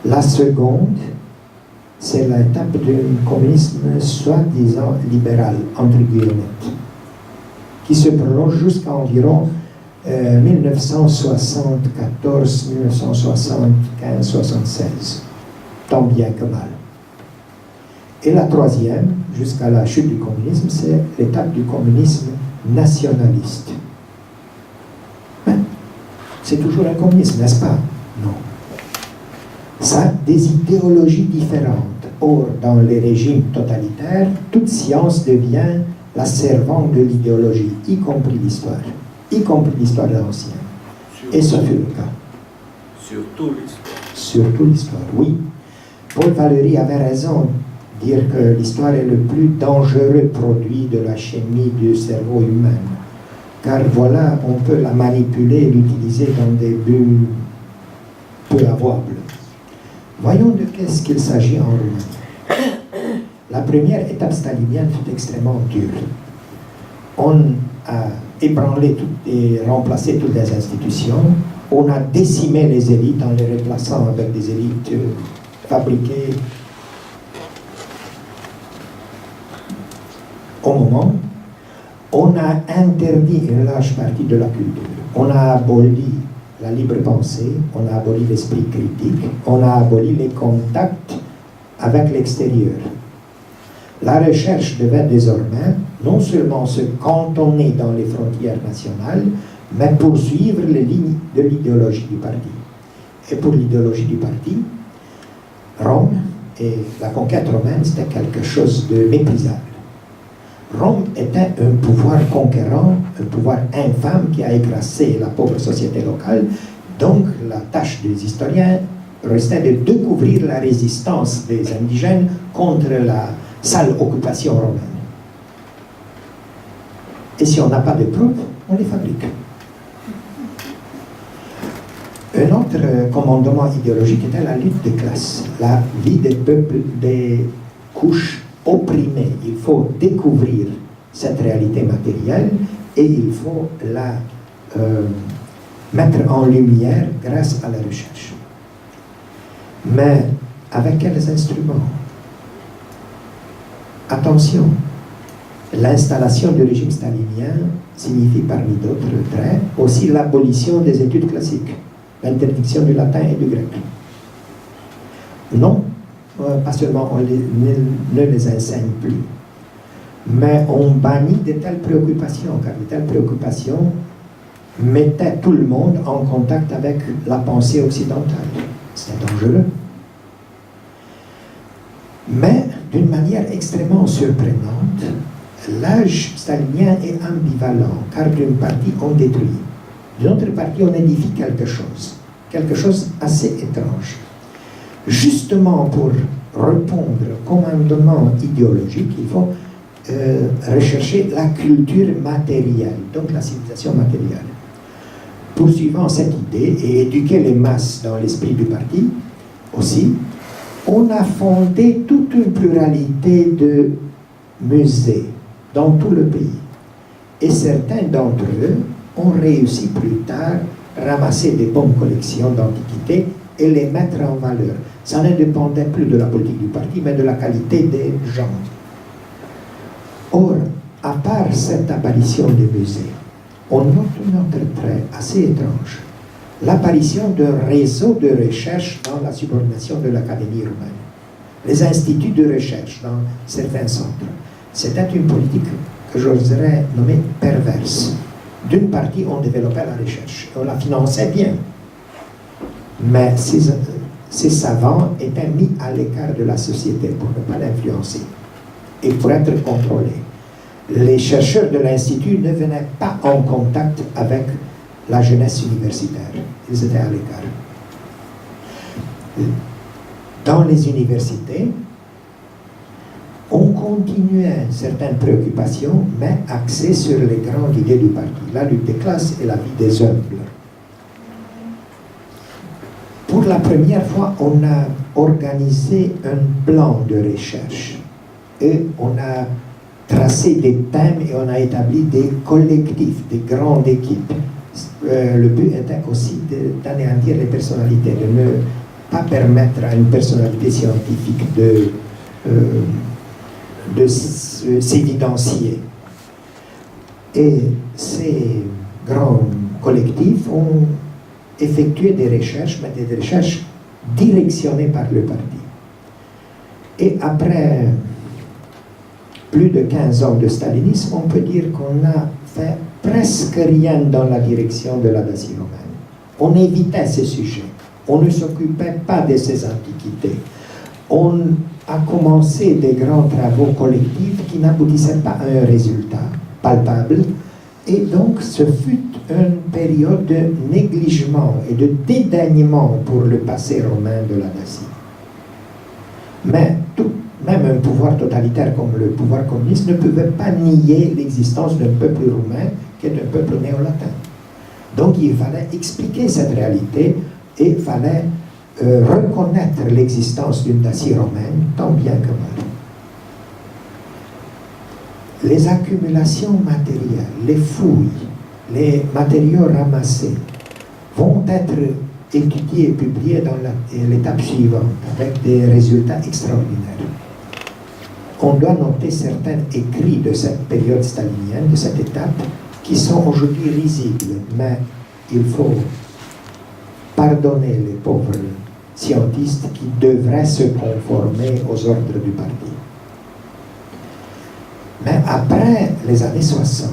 La seconde, c'est l'étape d'un communisme soi-disant libéral, entre guillemets, qui se prolonge jusqu'à environ 1974, 1975, 76, tant bien que mal. Et la troisième, jusqu'à la chute du communisme, c'est l'étape du communisme nationaliste. C'est toujours un communisme, n'est-ce pas? Non. Ça a des idéologies différentes. Or, dans les régimes totalitaires, toute science devient la servante de l'idéologie, y compris l'histoire ancienne. Et ce fut le cas. Surtout l'histoire. Surtout l'histoire, oui. Paul Valéry avait raison de dire que l'histoire est le plus dangereux produit de la chimie du cerveau humain. Car voilà, on peut la manipuler et l'utiliser dans des buts peu avouables. Voyons de qu'est-ce qu'il s'agit en Roumanie. La première étape stalinienne fut extrêmement dure. On a ébranlé et remplacé toutes les institutions. On a décimé les élites en les remplaçant avec des élites fabriquées au moment. On a interdit une large partie de la culture. On a aboli la libre pensée, on a aboli l'esprit critique, on a aboli les contacts avec l'extérieur. La recherche devait désormais non seulement se cantonner dans les frontières nationales, mais poursuivre les lignes de l'idéologie du parti. Et pour l'idéologie du parti, Rome et la conquête romaine, c'était quelque chose de méprisable. Rome était un pouvoir conquérant, un pouvoir infâme qui a écrasé la pauvre société locale. Donc, la tâche des historiens restait de découvrir la résistance des indigènes contre la sale occupation romaine. Et si on n'a pas de preuves, on les fabrique. Un autre commandement idéologique était la lutte des classes, la vie des peuples, des couches opprimées. Il faut découvrir cette réalité matérielle et il faut la mettre en lumière grâce à la recherche. Mais avec quels instruments? Attention, l'installation du régime stalinien signifie parmi d'autres traits aussi l'abolition des études classiques, l'interdiction du latin et du grec. Non, pas seulement on ne les enseigne plus, mais on bannit de telles préoccupations, car de telles préoccupations mettaient tout le monde en contact avec la pensée occidentale. C'est dangereux. Mais, d'une manière extrêmement surprenante, l'âge stalinien est ambivalent, car d'une partie on détruit, d'une autre partie on édifie quelque chose assez étrange. Justement pour répondre au commandement idéologique, il faut rechercher la culture matérielle, donc la civilisation matérielle. Poursuivant cette idée et éduquer les masses dans l'esprit du parti, aussi, on a fondé toute une pluralité de musées dans tout le pays. Et certains d'entre eux ont réussi plus tard à ramasser des bonnes collections d'antiquités et les mettre en valeur. Ça ne dépendait plus de la politique du parti, mais de la qualité des gens. Or, à part cette apparition des musées, on note un autre trait assez étrange. l'apparition d'un réseau de recherche dans la subordination de l'Académie roumaine. Les instituts de recherche dans certains centres. C'était une politique que j'oserais nommer perverse. D'une partie, on développait la recherche, on la finançait bien. Mais ces savants étaient mis à l'écart de la société pour ne pas l'influencer et pour être contrôlés. Les chercheurs de l'Institut ne venaient pas en contact avec la jeunesse universitaire. Ils étaient à l'écart. Dans les universités, on continuait certaines préoccupations, mais axées sur les grandes idées du parti, la lutte des classes et la vie des humbles. Pour la première fois, on a organisé un plan de recherche et on a tracé des thèmes et on a établi des collectifs, des grandes équipes. Le but était aussi d'anéantir les personnalités, de ne pas permettre à une personnalité scientifique de s'évidencier. Et ces grands collectifs ont effectué des recherches, mais des recherches directionnées par le parti. Et après plus de 15 ans de stalinisme, on peut dire qu'on a fait presque rien dans la direction de la Dacie romaine. On évitait ces sujets. On ne s'occupait pas de ces antiquités. On a commencé des grands travaux collectifs qui n'aboutissaient pas à un résultat palpable. Et donc, ce fut une période de négligement et de dédaignement pour le passé romain de la Dacie. Mais même un pouvoir totalitaire comme le pouvoir communiste ne pouvait pas nier l'existence d'un peuple roumain qui est un peuple néo-latin. Donc il fallait expliquer cette réalité et il fallait reconnaître l'existence d'une Dacie romaine, tant bien que mal. Les accumulations matérielles, les fouilles, les matériaux ramassés vont être étudiés et publiés dans l'étape suivante avec des résultats extraordinaires. On doit noter certains écrits de cette période stalinienne, de cette étape, qui sont aujourd'hui risibles, mais il faut pardonner les pauvres scientistes qui devraient se conformer aux ordres du parti. Mais après les années 60,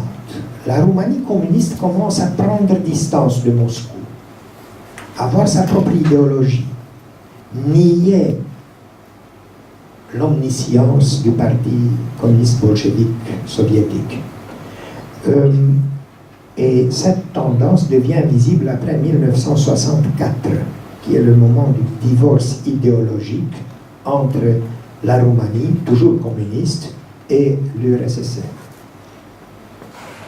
la Roumanie communiste commence à prendre distance de Moscou, avoir sa propre idéologie, nier l'omniscience du parti communiste bolchevique soviétique. Et cette tendance devient visible après 1964, qui est le moment du divorce idéologique entre la Roumanie, toujours communiste, et l'URSS.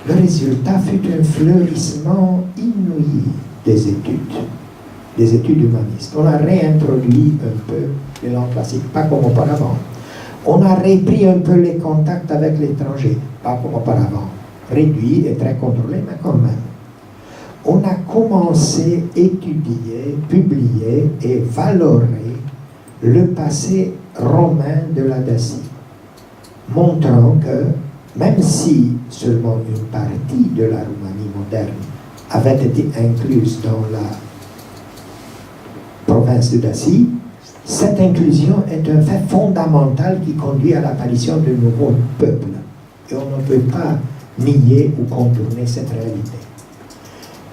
Le résultat fut un fleurissement inouï des études humanistes. On a réintroduit un peu les langues classiques, pas comme auparavant. On a repris un peu les contacts avec l'étranger, pas comme auparavant. Réduit et très contrôlé, mais quand même. On a commencé à étudier, publier et valorer le passé romain de la Dacie, montrant que même si seulement une partie de la Roumanie moderne avait été incluse dans la province de Dacie, cette inclusion est un fait fondamental qui conduit à l'apparition de nouveaux peuples. Et on ne peut pas nier ou contourner cette réalité.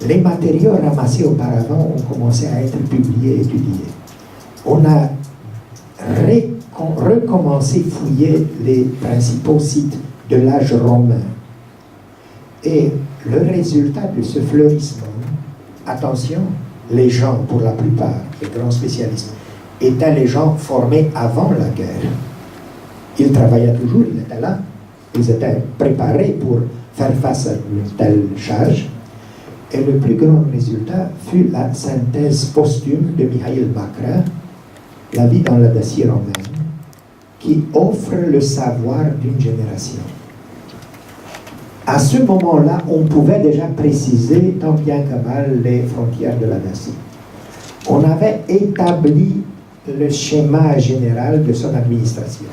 Les matériaux ramassés auparavant ont commencé à être publiés et étudiés. On a recommencé à fouiller les principaux sites de l'âge romain. Et le résultat de ce fleurissement, attention, les gens, pour la plupart, les grands spécialistes, étaient les gens formés avant la guerre. Ils travaillaient toujours, ils étaient là, ils étaient préparés pour faire face à une telle charge. Et le plus grand résultat fut la synthèse posthume de Mihail Bakra, La vie dans la Dacie romaine, qui offre le savoir d'une génération. À ce moment-là, on pouvait déjà préciser, tant bien que mal, les frontières de la Dacie. On avait établi le schéma général de son administration.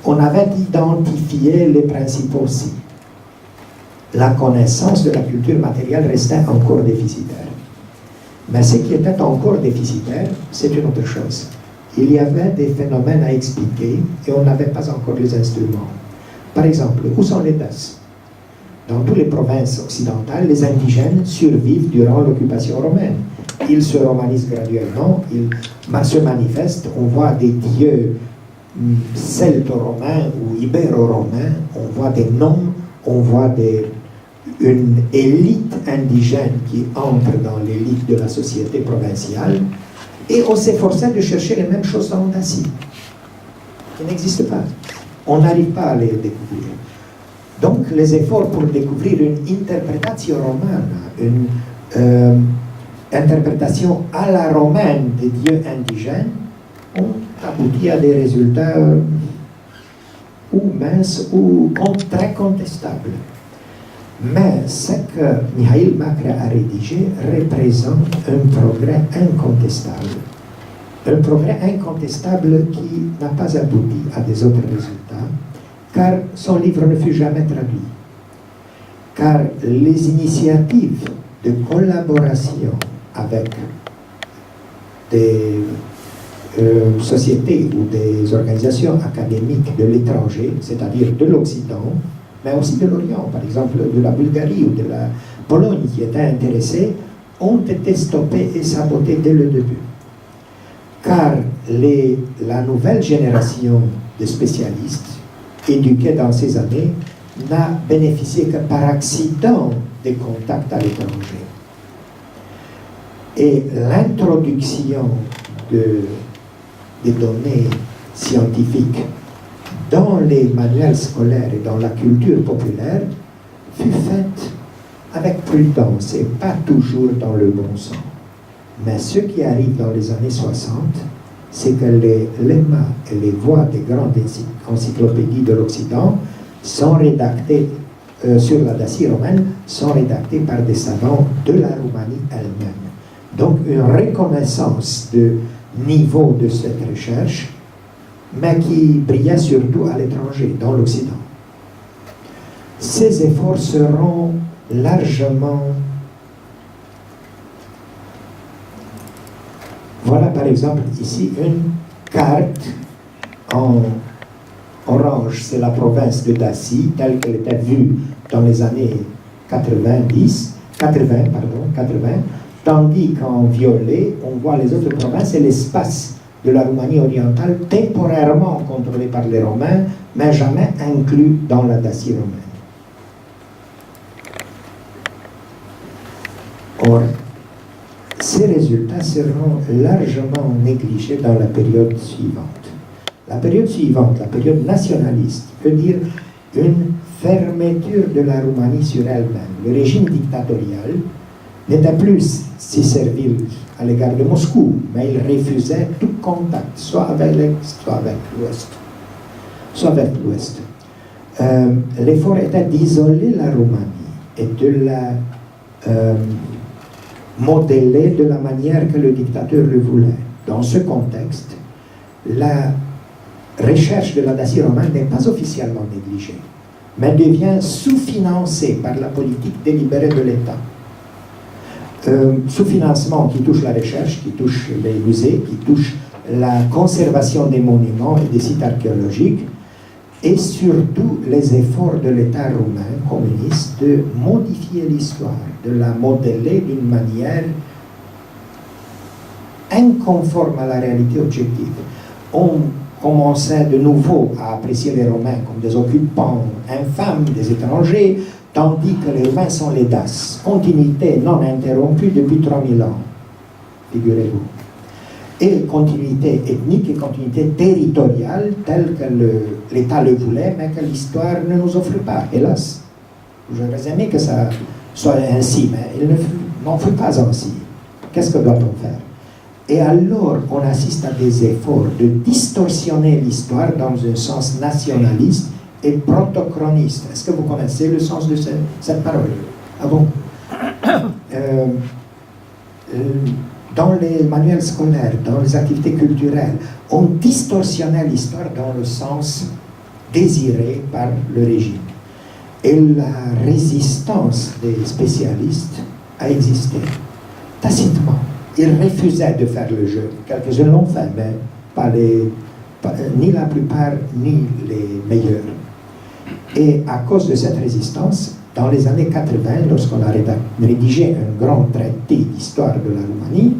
On avait identifié les principaux sites. La connaissance de la culture matérielle restait encore déficitaire. Mais ce qui était encore déficitaire, c'est une autre chose. Il y avait des phénomènes à expliquer et on n'avait pas encore les instruments. Par exemple, où sont les Daces? Dans toutes les provinces occidentales, les indigènes survivent durant l'occupation romaine. Ils se romanisent graduellement, ils se manifestent, on voit des dieux celto-romains ou ibéro-romains, on voit des noms, on voit une élite indigène qui entre dans l'élite de la société provinciale, et on s'efforçait de chercher les mêmes choses dans Dacie, qui n'existent pas. On n'arrive pas à les découvrir. Donc, les efforts pour découvrir une interprétation romaine, une interprétation à la romaine des dieux indigènes, ont abouti à des résultats ou minces ou très contestables. Mais ce que Mihail Makre a rédigé représente un progrès incontestable. Un progrès incontestable qui n'a pas abouti à des autres résultats, car son livre ne fut jamais traduit. Car les initiatives de collaboration avec des sociétés ou des organisations académiques de l'étranger, c'est-à-dire de l'Occident, mais aussi de l'Orient, par exemple de la Bulgarie ou de la Pologne qui étaient intéressées, ont été stoppées et sabotées dès le début. Car la nouvelle génération de spécialistes éduqués dans ces années n'a bénéficié que par accident des contacts à l'étranger. Et l'introduction des données scientifiques dans les manuels scolaires et dans la culture populaire fut faite avec prudence et pas toujours dans le bon sens. Mais ce qui arrive dans les années 60, c'est que les lemmas et les voix des grandes encyclopédies de l'Occident sont rédactés sur la Dacie romaine, sont rédactés par des savants de la Roumanie elle-même. Donc une reconnaissance du niveau de cette recherche, mais qui brillait surtout à l'étranger, dans l'Occident. Ces efforts seront largement... Voilà par exemple ici une carte en orange, c'est la province de Dacie, telle qu'elle était vue dans les années 80, tandis qu'en violet, on voit les autres provinces et l'espace de la Roumanie orientale temporairement contrôlé par les Romains, mais jamais inclus dans la Dacie romaine. Or, ces résultats seront largement négligés dans la période suivante. La période suivante, la période nationaliste, veut dire une fermeture de la Roumanie sur elle-même. Le régime dictatorial n'était plus si servile à l'égard de Moscou, mais il refusait tout contact, soit avec l'Est, soit avec l'Ouest. L'effort était d'isoler la Roumanie et de la modeler de la manière que le dictateur le voulait. Dans ce contexte, la recherche de la Dacie romaine n'est pas officiellement négligée, mais devient sous-financée par la politique délibérée de l'État. Sous-financement qui touche la recherche, qui touche les musées, qui touche la conservation des monuments et des sites archéologiques, et surtout les efforts de l'État roumain communiste de modifier l'histoire, de la modeler d'une manière inconforme à la réalité objective. On commençait de nouveau à apprécier les Romains comme des occupants infâmes, des étrangers, tandis que les Romains sont les Daces, continuité non interrompue depuis 3000 ans, figurez-vous. Et continuité ethnique et continuité territoriale telle que l'État le voulait, mais que l'histoire ne nous offre pas, hélas. J'aurais aimé que ça soit ainsi, mais il n'en fut pas ainsi. Qu'est-ce que doit-on faire? Et alors, on assiste à des efforts de distorsionner l'histoire dans un sens nationaliste et protochroniste. Est-ce que vous connaissez le sens de cette parole? Ah bon? Dans les manuels scolaires, dans les activités culturelles, on distorsionnait l'histoire dans le sens désiré par le régime. Et la résistance des spécialistes a existé tacitement. Ils refusaient de faire le jeu. Quelques-uns l'ont fait, mais ni la plupart, ni les meilleurs. Et à cause de cette résistance, dans les années 80, lorsqu'on a rédigé un grand traité d'histoire de la Roumanie,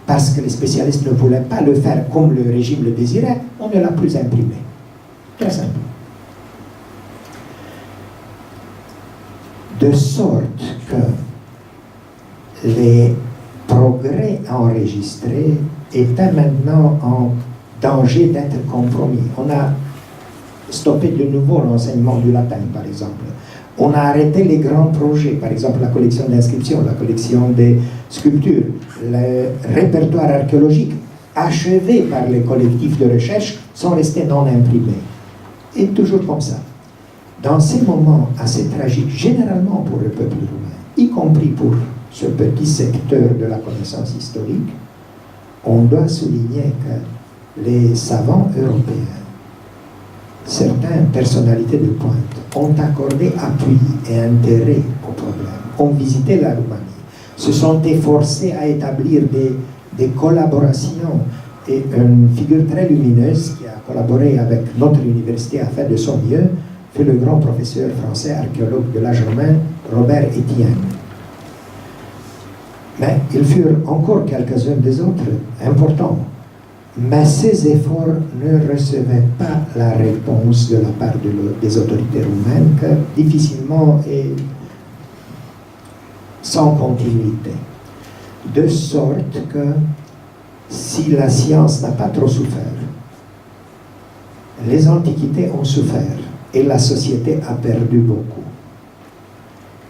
parce que les spécialistes ne voulaient pas le faire comme le régime le désirait, on ne l'a plus imprimé. Très simple. De sorte que les progrès enregistrés étaient maintenant en danger d'être compromis. On a stoppé de nouveau l'enseignement du latin, par exemple. On a arrêté les grands projets, par exemple la collection d'inscriptions, la collection des sculptures, le répertoire archéologique achevé par les collectifs de recherche sont restés non imprimés. Et toujours comme ça. Dans ces moments assez tragiques, généralement pour le peuple roumain, y compris pour ce petit secteur de la connaissance historique, on doit souligner que les savants européens, certaines personnalités de pointe, ont accordé appui et intérêt au problème, ont visité la Roumanie, se sont efforcés à établir des collaborations. Et une figure très lumineuse qui a collaboré avec notre université à faire de son mieux fut le grand professeur français archéologue de l'âge romain, Robert Estienne. Mais il furent encore quelques-uns des autres importants. Mais ces efforts ne recevaient pas la réponse de la part des autorités roumaines, que difficilement et sans continuité. De sorte que si la science n'a pas trop souffert, les antiquités ont souffert et la société a perdu beaucoup.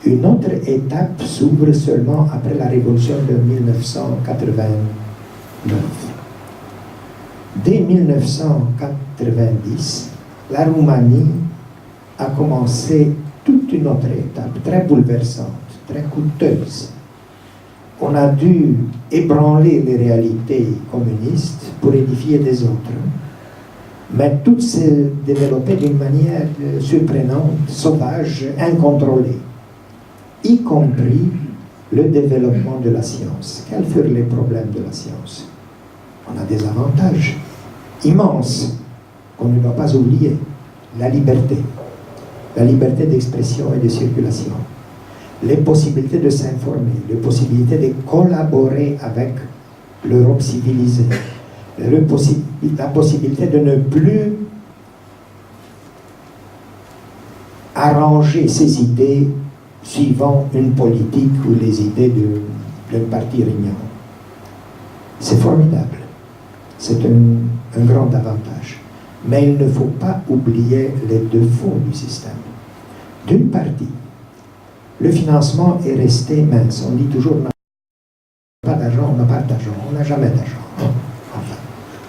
Une autre étape s'ouvre seulement après la révolution de 1989. Dès 1990, la Roumanie a commencé toute une autre étape très bouleversante, très coûteuse. On a dû ébranler les réalités communistes pour édifier des autres. Mais tout s'est développé d'une manière surprenante, sauvage, incontrôlée, y compris le développement de la science. Quels furent les problèmes de la science? On a des avantages immenses qu'on ne doit pas oublier. La liberté d'expression et de circulation, les possibilités de s'informer, les possibilités de collaborer avec l'Europe civilisée, la possibilité de ne plus arranger ses idées suivant une politique ou les idées d'un parti régnant. C'est formidable. C'est un grand avantage. Mais il ne faut pas oublier les défauts du système. D'une partie, le financement est resté mince. On dit toujours on n'a pas d'argent, on n'a pas d'argent, on n'a jamais d'argent. Enfin,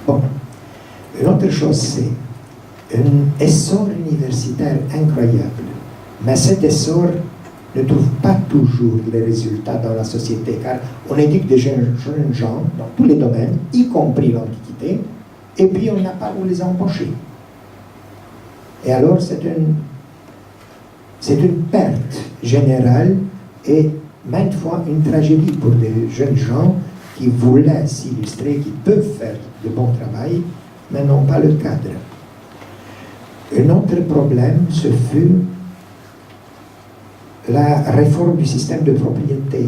bon. Une autre chose, c'est un essor universitaire incroyable. Mais cet essor ne trouve pas toujours les résultats dans la société, car on éduque des jeunes gens dans tous les domaines, y compris l'Antiquité, et puis on n'a pas où les embaucher. Et alors c'est une perte générale et maintes fois une tragédie pour des jeunes gens qui voulaient s'illustrer, qui peuvent faire de bon travail, mais n'ont pas le cadre. Un autre problème, ce fut la réforme du système de propriété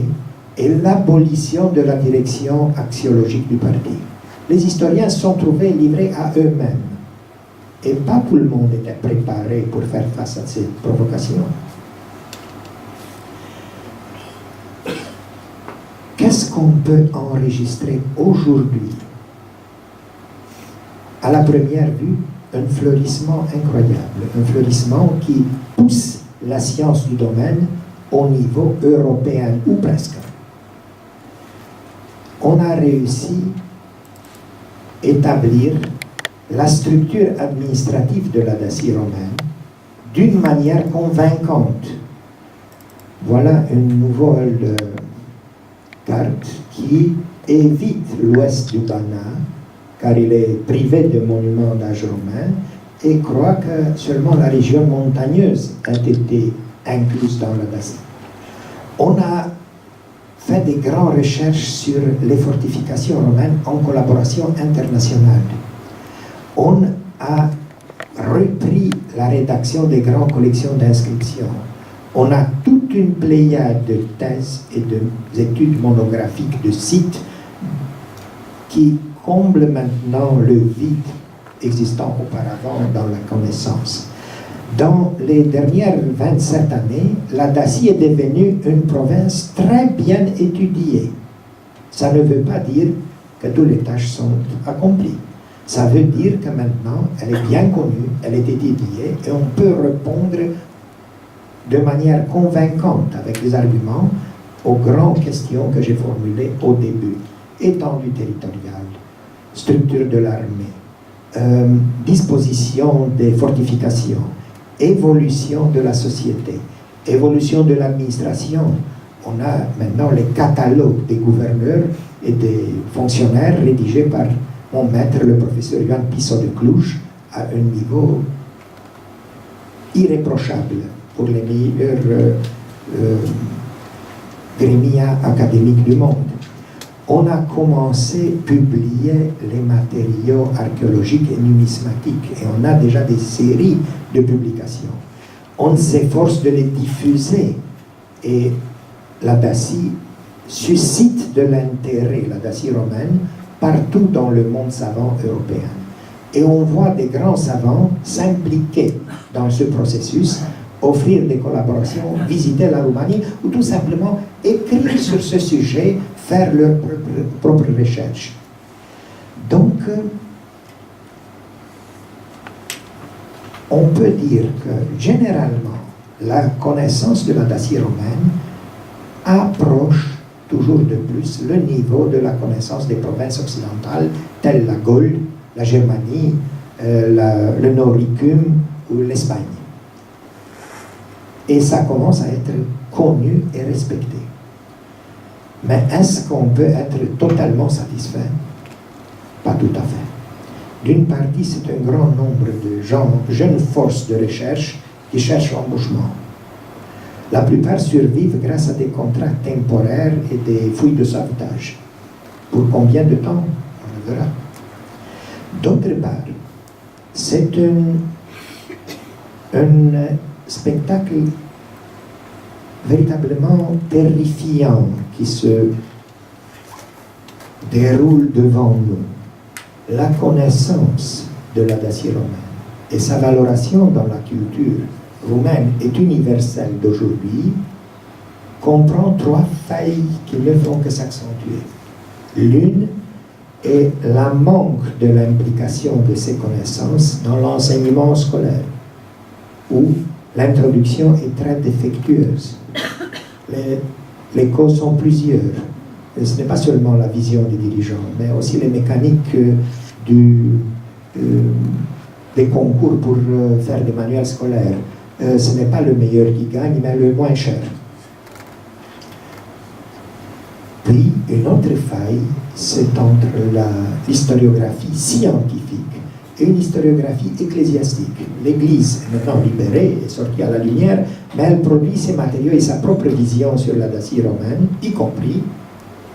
et l'abolition de la direction axiologique du parti. Les historiens se sont trouvés livrés à eux-mêmes. Et pas tout le monde était préparé pour faire face à ces provocations. Qu'est-ce qu'on peut enregistrer aujourd'hui? À la première vue, un fleurissement incroyable, un fleurissement qui pousse la science du domaine au niveau européen, ou presque. On a réussi à établir la structure administrative de la Dacie romaine d'une manière convaincante. Voilà une nouvelle carte qui évite l'ouest du Banat, car il est privé de monuments d'âge romain, et croit que seulement la région montagneuse a été incluse dans la Dacie. On a fait des grandes recherches sur les fortifications romaines en collaboration internationale. On a repris la rédaction des grandes collections d'inscriptions. On a toute une pléiade de thèses et d'études monographiques de sites qui comblent maintenant le vide existant auparavant dans la connaissance. Dans les dernières 27 années, la Dacie est devenue une province très bien étudiée. Ça ne veut pas dire que toutes les tâches sont accomplies. Ça veut dire que maintenant, elle est bien connue, elle est étudiée et on peut répondre de manière convaincante avec des arguments aux grandes questions que j'ai formulées au début. Étendue territoriale, structure de l'armée, disposition des fortifications, évolution de la société, évolution de l'administration. On a maintenant les catalogues des gouverneurs et des fonctionnaires rédigés par mon maître, le professeur Ioan Piso de Cluj, à un niveau irréprochable pour les meilleurs gremias académiques du monde. On a commencé à publier les matériaux archéologiques et numismatiques et on a déjà des séries de publications. On s'efforce de les diffuser et la Dacie suscite de l'intérêt, la Dacie romaine, partout dans le monde savant européen. Et on voit des grands savants s'impliquer dans ce processus, offrir des collaborations, visiter la Roumanie ou tout simplement écrire sur ce sujet, faire leur propre recherche. Donc, on peut dire que généralement, la connaissance de la Dacie romaine approche toujours de plus le niveau de la connaissance des provinces occidentales, telles la Gaule, la Germanie, le Noricum ou l'Espagne. Et ça commence à être connu et respecté. Mais est-ce qu'on peut être totalement satisfait? Pas tout à fait. D'une partie, c'est un grand nombre de jeunes forces de recherche qui cherchent l'embauchement. La plupart survivent grâce à des contrats temporaires et des fouilles de sauvetage. Pour combien de temps? On le verra. D'autre part, c'est un spectacle véritablement terrifiant qui se déroule devant nous. La connaissance de la Dacie romaine et sa valorisation dans la culture roumaine est universelle d'aujourd'hui, comprend trois failles qui ne font que s'accentuer. L'une est la manque de l'implication de ces connaissances dans l'enseignement scolaire, où l'introduction est très défectueuse. Les causes sont plusieurs. Et ce n'est pas seulement la vision des dirigeants, mais aussi les mécaniques des concours pour faire des manuels scolaires. Ce n'est pas le meilleur qui gagne, mais le moins cher. Puis, une autre faille, c'est entre l'historiographie scientifique et une historiographie ecclésiastique. L'Église est maintenant libérée, est sortie à la lumière, mais elle produit ses matériaux et sa propre vision sur la Dacie romaine, y compris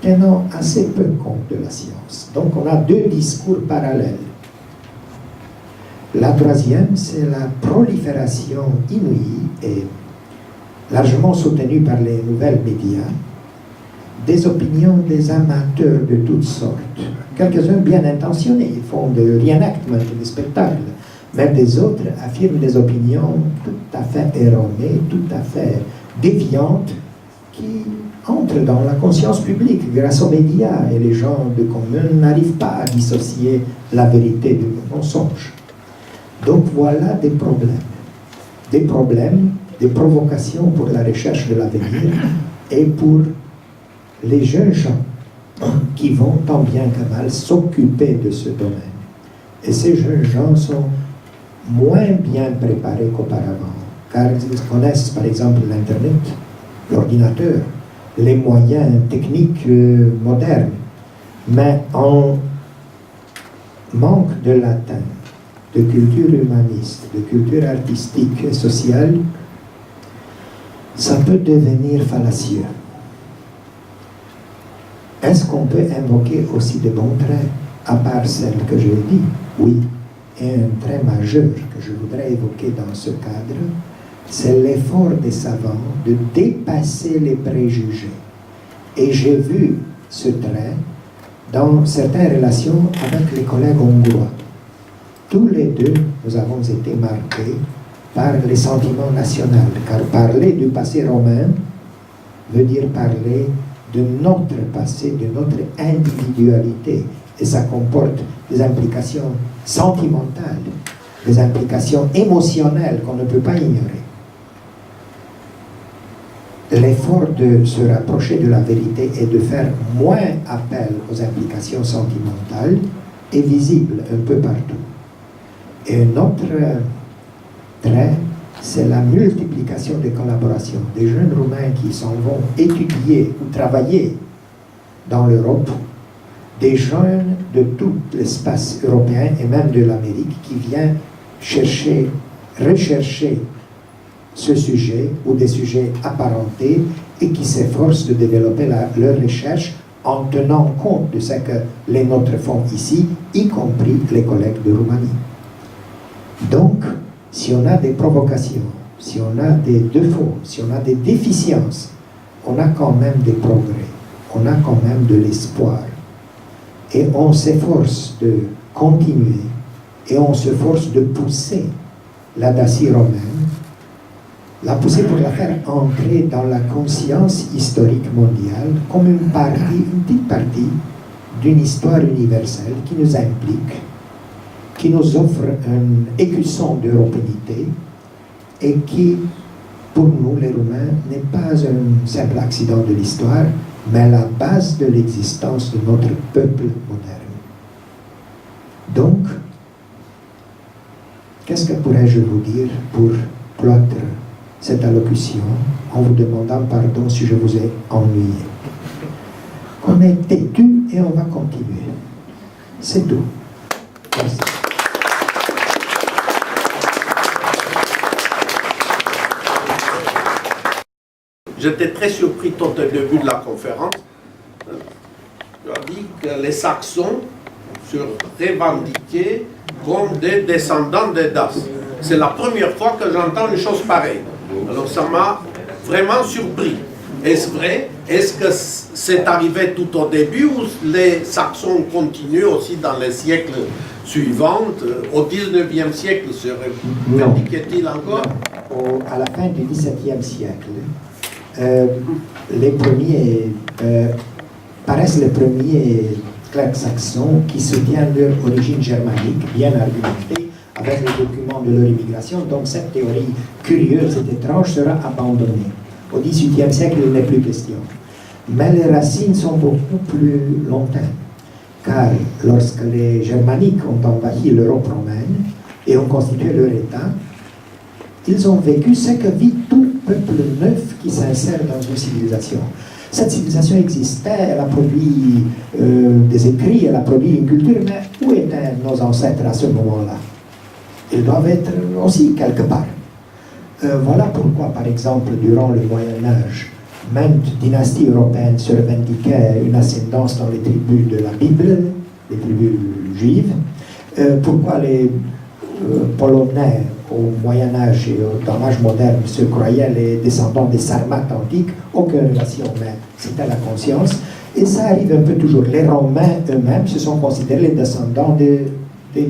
tenant assez peu compte de la science. Donc on a deux discours parallèles. La troisième, c'est la prolifération inouïe et largement soutenue par les nouvelles médias des opinions des amateurs de toutes sortes. Quelques-uns bien intentionnés, ils font de reenactment, des spectacles, mais des autres affirment des opinions tout à fait erronées, tout à fait déviantes, qui entrent dans la conscience publique grâce aux médias, et les gens de commune n'arrivent pas à dissocier la vérité du mensonge. Donc voilà des problèmes, des provocations pour la recherche de l'avenir et pour les jeunes gens qui vont tant bien que mal s'occuper de ce domaine. Et ces jeunes gens sont moins bien préparés qu'auparavant, car ils connaissent par exemple l'Internet, l'ordinateur, les moyens techniques modernes, mais en manque de latin, de culture humaniste, de culture artistique et sociale, ça peut devenir fallacieux. Est-ce qu'on peut invoquer aussi de bons traits, à part celles que j'ai dit? Oui. Et un trait majeur que je voudrais évoquer dans ce cadre, c'est l'effort des savants de dépasser les préjugés. Et j'ai vu ce trait dans certaines relations avec les collègues hongrois. Tous les deux, nous avons été marqués par les sentiments nationaux, car parler du passé romain veut dire parler de notre passé, de notre individualité, et ça comporte des implications sentimentales, des implications émotionnelles qu'on ne peut pas ignorer. L'effort de se rapprocher de la vérité et de faire moins appel aux implications sentimentales est visible un peu partout. Et un autre trait, c'est la multiplication des collaborations. Des jeunes Roumains qui s'en vont étudier ou travailler dans l'Europe, des jeunes de tout l'espace européen et même de l'Amérique qui viennent rechercher ce sujet ou des sujets apparentés et qui s'efforcent de développer leur recherche en tenant compte de ce que les nôtres font ici, y compris les collègues de Roumanie. Donc, si on a des provocations, si on a des défauts, si on a des déficiences, on a quand même des progrès, on a quand même de l'espoir. Et on s'efforce de continuer et on s'efforce de pousser la Dacie romaine, la pousser pour la faire entrer dans la conscience historique mondiale comme une petite partie d'une histoire universelle qui nous implique, qui nous offre un écusson d'européité et qui, pour nous les Roumains, n'est pas un simple accident de l'histoire, mais la base de l'existence de notre peuple moderne. Donc, qu'est-ce que pourrais-je vous dire pour clôturer cette allocution en vous demandant pardon si je vous ai ennuyé? On est têtu et on va continuer. C'est tout. Merci. J'étais très surpris tout au début de la conférence. Tu as dit que les Saxons se revendiquaient comme des descendants des Daces. C'est la première fois que j'entends une chose pareille. Alors ça m'a vraiment surpris. Est-ce vrai? Est-ce que c'est arrivé tout au début ou les Saxons continuent aussi dans les siècles suivants? Au 19e siècle, se revendiquaient-ils encore? À la fin du XVIIe siècle, les premiers paraissent les premiers clercs saxons qui soutiennent leur origine germanique, bien argumentée, avec les documents de leur immigration. Donc cette théorie curieuse et étrange sera abandonnée. Au XVIIIe siècle, il n'est plus question. Mais les racines sont beaucoup plus lointaines, car lorsque les Germaniques ont envahi l'Europe romaine et ont constitué leur État, ils ont vécu ce que vit tout peuple neuf qui s'insère dans une civilisation. Cette civilisation existait, elle a produit des écrits, elle a produit une culture, mais où étaient nos ancêtres à ce moment-là? Ils doivent être aussi quelque part. Voilà pourquoi, par exemple, durant le Moyen-Âge, maintes dynasties européennes se revendiquaient une ascendance dans les tribus de la Bible, les tribus juives. Pourquoi les Polonais, au Moyen-Âge et dans l'âge moderne, se croyaient les descendants des Sarmates antiques, aucune relation, mais c'était la conscience. Et ça arrive un peu toujours. Les Romains eux-mêmes se sont considérés les descendants des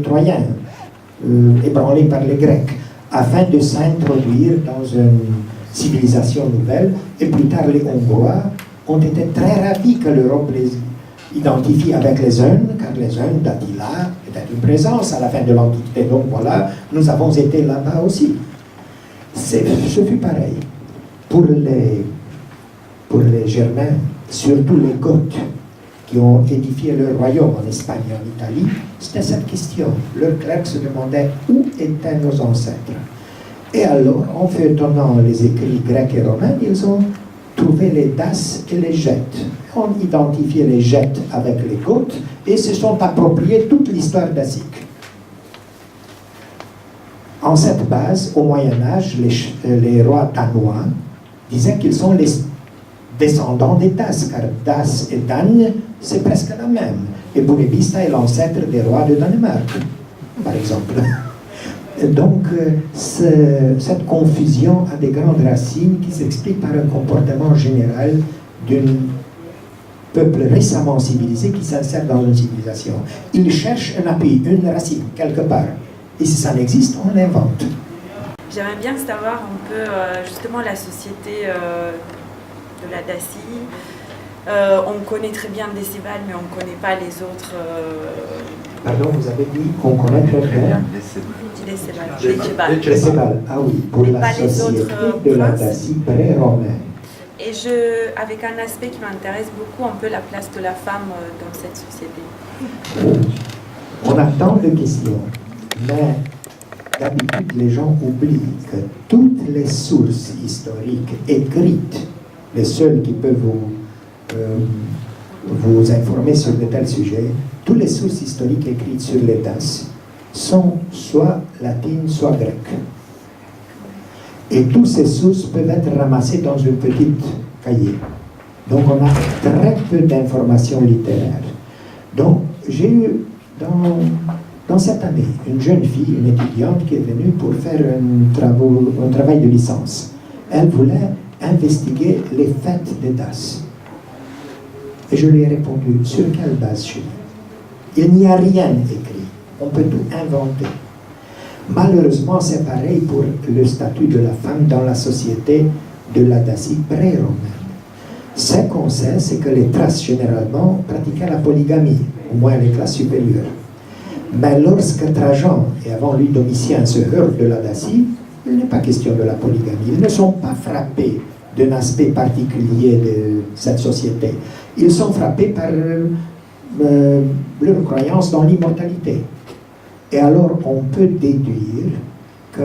Troyens, ébranlés par les Grecs, afin de s'introduire dans une civilisation nouvelle. Et plus tard, les Hongrois ont été très ravis que l'Europe les identifie avec les Huns, car les Huns d'Attila étaient une présence à la fin de l'Antiquité. Donc voilà, nous avons été là-bas aussi. Ce fut pareil. Pour les Germains, surtout les Goths, qui ont édifié leur royaume en Espagne et en Italie, c'était cette question. Leurs clercs se demandaient où étaient nos ancêtres. Et alors, en feuilletonnant les écrits grecs et romains, ils ont trouvé les Daces et les Gètes. On identifiait les Gètes avec les Goths et se sont appropriés toute l'histoire dacique. En cette base, au Moyen-Âge, les rois danois disaient qu'ils sont les descendant des Das, car Das et Dan, c'est presque la même. Et Bonavista est l'ancêtre des rois de Danemark, par exemple. Donc, cette confusion a des grandes racines qui s'expliquent par un comportement général d'un peuple récemment civilisé qui s'insère dans une civilisation. Il cherche un appui, une racine, quelque part. Et si ça n'existe, on l'invente. J'aimerais bien savoir un peu justement la société de la Dacie. On connaît très bien Decebal, mais on ne connaît pas les autres. Pardon, vous avez dit qu'on connaît très bien Decebal. Ah oui, pour la société de la Dacie pré-romaine. Et avec un aspect qui m'intéresse beaucoup, un peu la place de la femme dans cette société. On a tant de questions, mais d'habitude les gens oublient que toutes les sources historiques écrites, les seules qui peuvent vous informer sur de tels sujets, toutes les sources historiques écrites sur les Daces sont soit latines, soit grecques. Et toutes ces sources peuvent être ramassées dans une petite cahier. Donc on a très peu d'informations littéraires. Donc j'ai eu dans cette année une jeune fille, une étudiante qui est venue pour faire un travail de licence. Elle voulait investiguer les fêtes des Daces. Et je lui ai répondu, sur quelle base, chérie? Il n'y a rien écrit. On peut tout inventer. Malheureusement, c'est pareil pour le statut de la femme dans la société de la Dacie pré-romaine. Ce qu'on sait, c'est que les Thraces, généralement, pratiquaient la polygamie, au moins les classes supérieures. Mais lorsque Trajan, et avant lui Domitien, se heurtent de la Dacie, il n'est pas question de la polygamie. Ils ne sont pas frappés d'un aspect particulier de cette société. Ils sont frappés par leur croyance dans l'immortalité. Et alors, on peut déduire que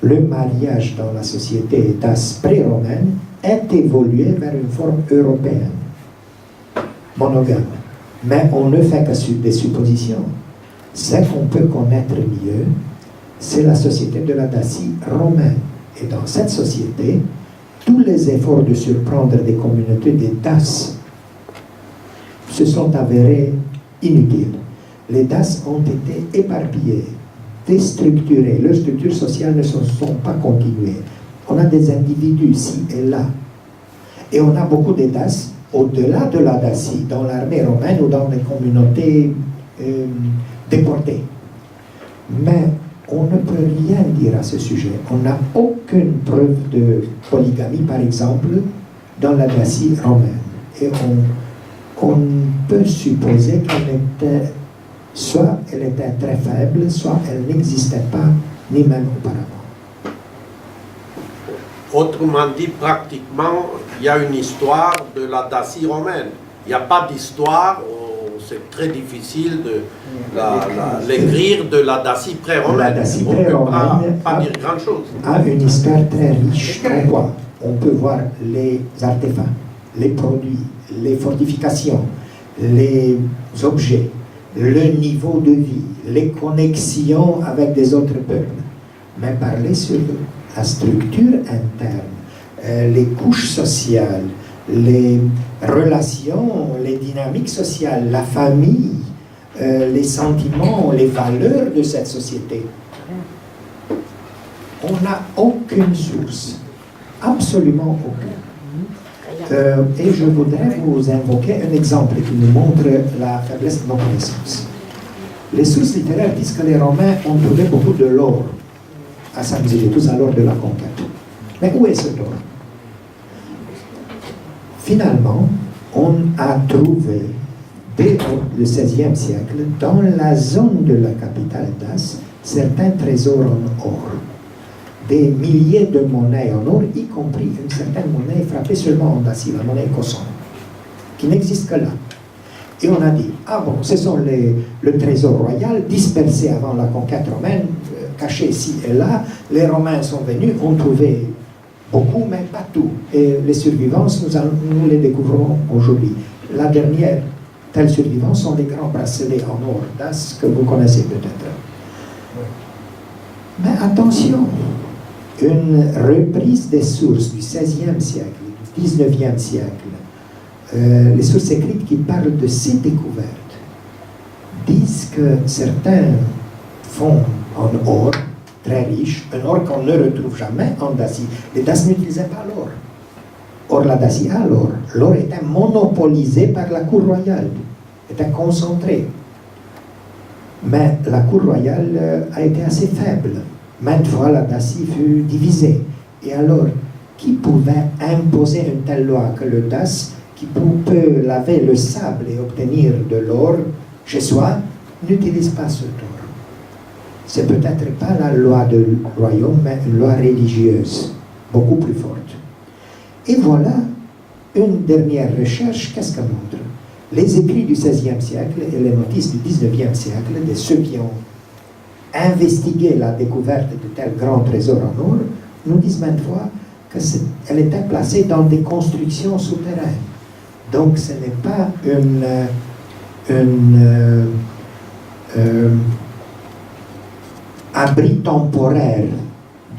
le mariage dans la société Dace pré-romaine est évolué vers une forme européenne, monogame. Mais on ne fait que des suppositions. Ce qu'on peut connaître mieux, c'est la société de la Dacie romaine. Et dans cette société, tous les efforts de surprendre des communautés des Daces se sont avérés inutiles. Les Daces ont été éparpillés, déstructurés. Leurs structures sociales ne se sont pas continuées. On a des individus ici et là. Et on a beaucoup de Daces au-delà de la Dacie, dans l'armée romaine ou dans les communautés déportées. Mais on ne peut rien dire à ce sujet. On n'a aucune preuve de polygamie, par exemple, dans la Dacie romaine. Et on peut supposer qu'elle était, soit elle était très faible, soit elle n'existait pas, ni même auparavant. Autrement dit, pratiquement, il y a une histoire de la Dacie romaine. Il n'y a pas d'histoire, c'est très difficile de l'écrire de la Dacie pré-romaine. La Dacie on ne peut pré-romaine pas dire grand-chose. A une histoire très riche. Pourquoi? On peut voir les artefacts, les produits, les fortifications, les objets, le niveau de vie, les connexions avec des autres peuples. Mais parler sur la structure interne, les couches sociales, les relations, les dynamiques sociales, la famille, les sentiments, les valeurs de cette société. On n'a aucune source, absolument aucune. Et je voudrais vous invoquer un exemple qui nous montre la faiblesse de nos connaissances. Les sources littéraires disent que les Romains ont trouvé beaucoup de l'or à Saint-Xélétus à l'heure de la conquête. Mais où est cet or? Finalement, on a trouvé, dès le XVIe siècle, dans la zone de la capitale Dace, certains trésors en or. Des milliers de monnaies en or, y compris une certaine monnaie frappée seulement en Dacie, la monnaie Cosson, qui n'existe que là. Et on a dit, ah bon, ce sont le trésor royal dispersé avant la conquête romaine, caché ici et là. Les Romains sont venus, ont trouvé beaucoup, mais pas tout. Et les survivances, nous les découvrons aujourd'hui. La dernière telle survivance sont les grands bracelets en or d'As que vous connaissez peut-être. Mais attention, une reprise des sources du XVIe siècle, du 19e siècle, les sources écrites qui parlent de ces découvertes disent que certains font en or très riche, un or qu'on ne retrouve jamais en Dacie. Les Daces n'utilisaient pas l'or. Or, la Dacie a l'or. L'or était monopolisé par la cour royale, était concentré. Mais la cour royale a été assez faible. Maintes fois, la Dacie fut divisée. Et alors, qui pouvait imposer une telle loi que le Dace, qui peut laver le sable et obtenir de l'or chez soi, n'utilise pas ce or? C'est peut-être pas la loi du royaume, mais une loi religieuse, beaucoup plus forte. Et voilà une dernière recherche, qu'est-ce qu'elle montre? Les écrits du XVIe siècle et les notices du XIXe siècle, de ceux qui ont investigué la découverte de tels grands trésors en or, nous disent maintes fois qu'elle était placée dans des constructions souterraines. Donc ce n'est pas abri temporaire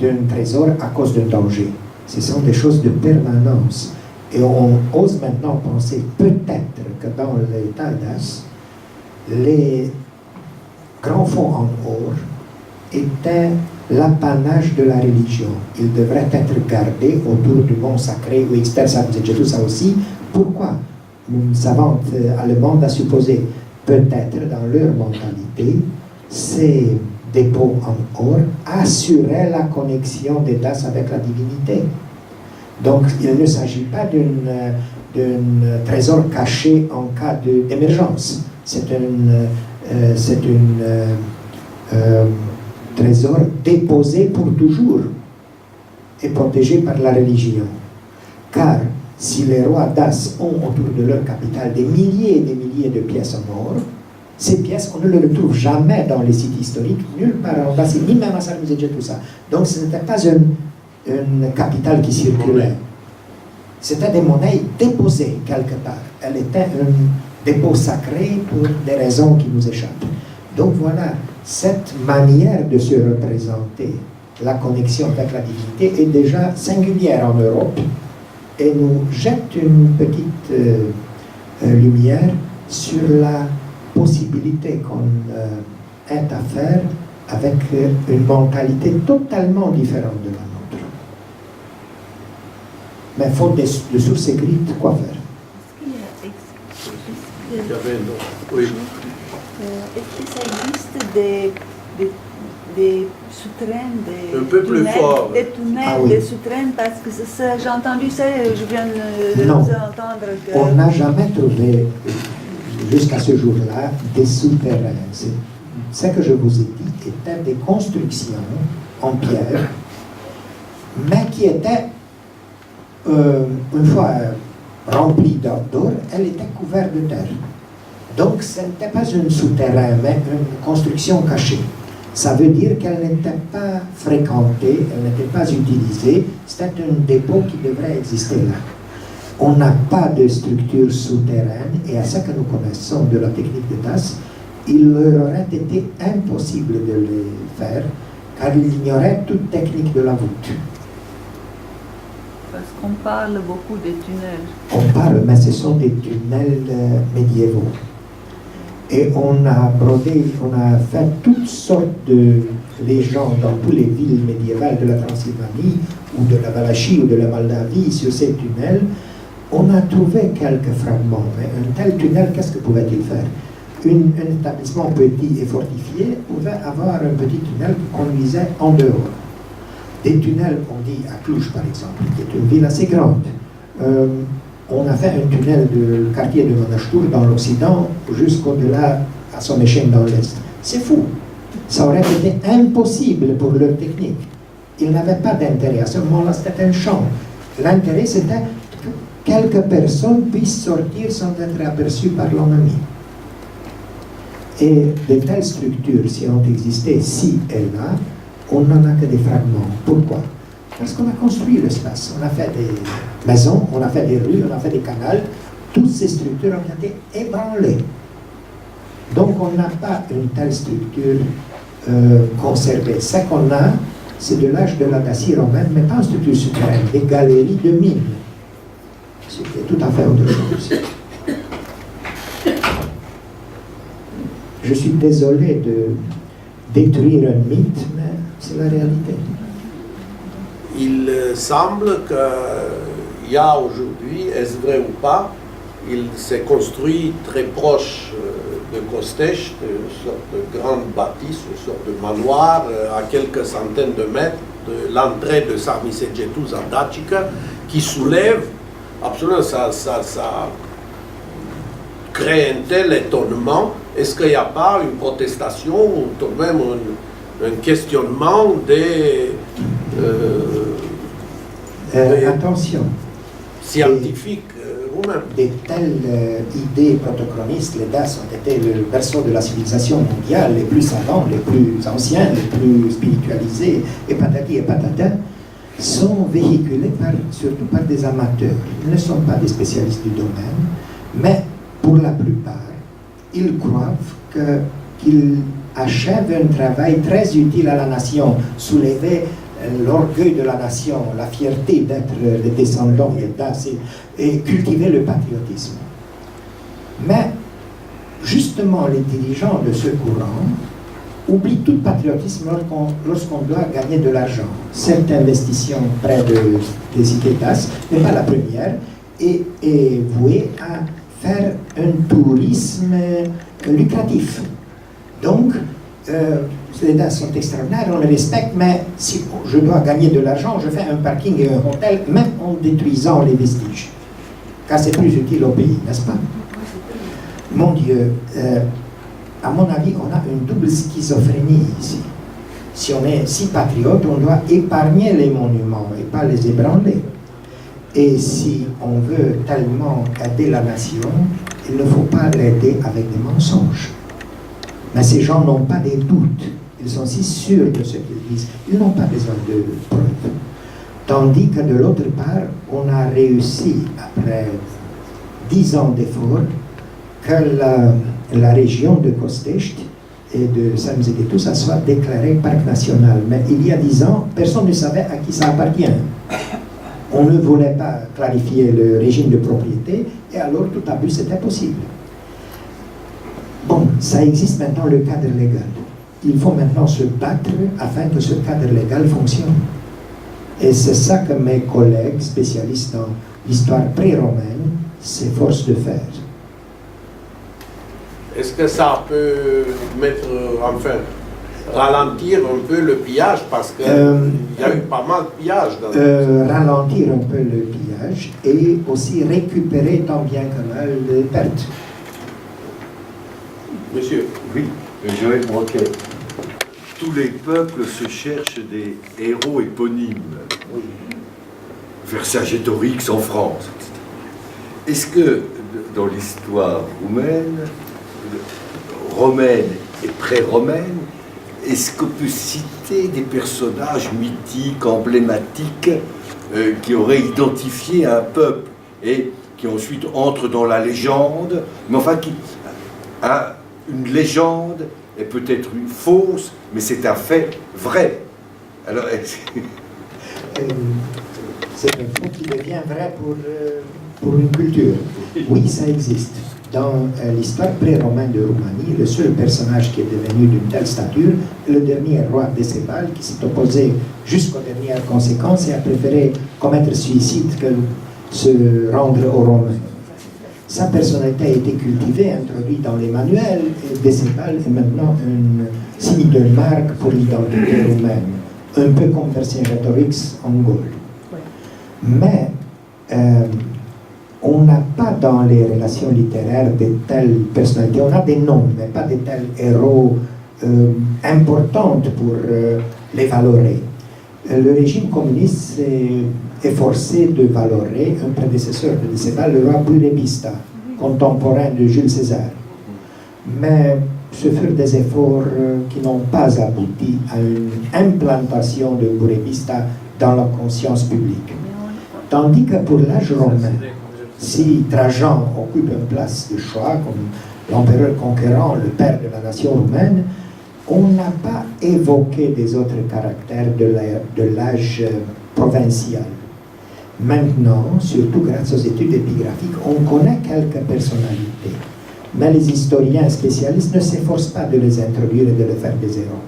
d'un trésor à cause d'un danger. Ce sont des choses de permanence. Et on ose maintenant penser peut-être que dans l'état d'As, les grands fonds en or étaient l'apanage de la religion. Ils devraient être gardés autour du mont sacré où Extersa disait tout ça aussi. Pourquoi? Une savante allemande a supposé peut-être dans leur mentalité ces dépôts en or assuraient la connexion des Das avec la divinité. Donc il ne s'agit pas d'un trésor caché en cas d'émergence. C'est un trésor déposé pour toujours et protégé par la religion. Car si les rois d'As ont autour de leur capitale des milliers et des milliers de pièces en or, ces pièces, on ne les retrouve jamais dans les sites historiques, nulle part en Dacie, ni même à Sarmizeget, tout ça. Donc ce n'était pas une capitale qui circulait. C'était des monnaies déposées quelque part. Elle était un dépôt sacré pour des raisons qui nous échappent. Donc voilà, cette manière de se représenter la connexion avec la divinité est déjà singulière en Europe et nous jette une petite lumière sur la possibilité qu'on ait à faire avec une mentalité totalement différente de la nôtre. Mais faute de sources écrites, quoi faire? Oui. Est-ce que ça existe des souterrains, Un peu plus fort. des tunnels, Ah oui. des souterrains, parce que j'ai entendu ça, je viens de Non. vous entendre que... On n'a jamais trouvé, jusqu'à ce jour-là, des souterrains. Ce que je vous ai dit étaient des constructions en pierre, mais qui étaient, une fois remplies d'or, elles étaient couvertes de terre. Donc ce n'était pas un souterrain, mais une construction cachée. Ça veut dire qu'elle n'était pas fréquentée, elle n'était pas utilisée, c'était un dépôt qui devrait exister là. On n'a pas de structure souterraine, et à ce que nous connaissons de la technique de Das, il leur aurait été impossible de les faire, car il ignorait toute technique de la voûte. Parce qu'on parle beaucoup des tunnels. On parle, mais ce sont des tunnels médiévaux. Et on a brodé, on a fait toutes sortes de légendes dans toutes les villes médiévales de la Transylvanie, ou de la Valachie, ou de la Moldavie, sur ces tunnels. On a trouvé quelques fragments, mais un tel tunnel, qu'est-ce que pouvait-il faire? Un établissement petit et fortifié pouvait avoir un petit tunnel qui conduisait en dehors. Des tunnels, on dit à Cluj par exemple, qui est une ville assez grande. On a fait un tunnel du quartier de Monachtour dans l'Occident jusqu'au-delà à Somechen dans l'Est. C'est fou. Ça aurait été impossible pour leur technique. Ils n'avaient pas d'intérêt. À ce moment-là, c'était un champ. L'intérêt, c'était que quelques personnes puissent sortir sans être aperçues par l'ennemi. Et de telles structures, si ont existé ici et là, on n'en a que des fragments. Pourquoi? Parce qu'on a construit l'espace. On a fait des maisons, on a fait des rues, on a fait des canals. Toutes ces structures ont été ébranlées. Donc on n'a pas une telle structure conservée. Ce qu'on a, c'est de l'âge de la Dacie romaine, mais pas une structure souterraine, des galeries de mines. ce qui est tout à fait autre chose. Je suis désolé de détruire un mythe, mais c'est la réalité. Il semble qu'il y a aujourd'hui, est-ce vrai ou pas, il s'est construit très proche de Kostești, une sorte de grande bâtisse, une sorte de manoir, à quelques centaines de mètres de l'entrée de Sarmisegetuza Dacică, qui soulève absolument, ça crée un tel étonnement. Est-ce qu'il n'y a pas une protestation ou tout de même un questionnement des Attention. scientifiques eux-mêmes? De telles idées protochronistes, les Das ont été le berceau de la civilisation mondiale, les plus savants, les plus anciens, les plus spiritualisés, et patati et patata, sont véhiculés surtout par des amateurs. Ils ne sont pas des spécialistes du domaine, mais pour la plupart, ils croient qu'ils achèvent un travail très utile à la nation, soulever l'orgueil de la nation, la fierté d'être les descendants et cultiver le patriotisme. Mais justement, les dirigeants de ce courant oublient tout patriotisme lorsqu'on doit gagner de l'argent. Cette investition près des idées DAS n'est pas la première et est vouée à faire un tourisme lucratif. Donc, les DAS sont extraordinaires, on les respecte, mais si je dois gagner de l'argent, je fais un parking et un hôtel, même en détruisant les vestiges. Car c'est plus utile au pays, n'est-ce pas? Mon Dieu, à mon avis, on a une double schizophrénie ici. Si on est si patriote, on doit épargner les monuments et pas les ébranler. Et si on veut tellement aider la nation, il ne faut pas l'aider avec des mensonges. Mais ces gens n'ont pas des doutes. Ils sont si sûrs de ce qu'ils disent. Ils n'ont pas besoin de preuves. Tandis que de l'autre part, on a réussi, après 10 ans d'efforts, que la région de Kostești et de Sarmizegetuza soit déclarée parc national. Mais il y a 10 ans, personne ne savait à qui ça appartient. On ne voulait pas clarifier le régime de propriété, et alors tout à but c'était possible. Bon, ça existe maintenant le cadre légal. Il faut maintenant se battre afin que ce cadre légal fonctionne. Et c'est ça que mes collègues spécialistes dans l'histoire pré-romaine s'efforcent de faire. Est-ce que ça peut ralentir un peu le pillage, parce qu'il y a eu pas mal de pillage dans ralentir un peu le pillage et aussi récupérer tant bien que mal les pertes. Monsieur. Oui, Joël Broquet. Tous les peuples se cherchent des héros éponymes. Vercingétorix en France. Est-ce que dans l'histoire romaine et pré-romaine, est-ce qu'on peut citer des personnages mythiques, emblématiques, qui auraient identifié un peuple et qui ensuite entrent dans la légende, mais enfin une légende est peut-être une fausse, mais c'est un fait vrai. Alors, c'est un fait qui devient vrai pour une culture. Oui, ça existe. Dans l'histoire pré-romaine de Roumanie, le seul personnage qui est devenu d'une telle stature est le dernier roi Décébal, qui s'est opposé jusqu'aux dernières conséquences et a préféré commettre suicide que se rendre aux Romains. Sa personnalité a été cultivée, introduite dans les manuels, et Décébal est maintenant une signe de marque pour l'identité roumaine, un peu comme Vercingétorix en Gaule. Mais on n'a pas dans les relations littéraires de telles personnalités, on a des noms, mais pas de tels héros importants pour les valorer. Le régime communiste s'est efforcé de valorer un prédécesseur de Décébal, le roi Burebista, contemporain de Jules César. Mais ce furent des efforts qui n'ont pas abouti à une implantation de Burebista dans la conscience publique. Tandis que pour l'âge romain, si Trajan occupe une place de choix comme l'empereur conquérant, le père de la nation romaine, on n'a pas évoqué des autres caractères de l'âge provincial. Maintenant, surtout grâce aux études épigraphiques, on connaît quelques personnalités. Mais les historiens spécialistes ne s'efforcent pas de les introduire et de les faire des héros.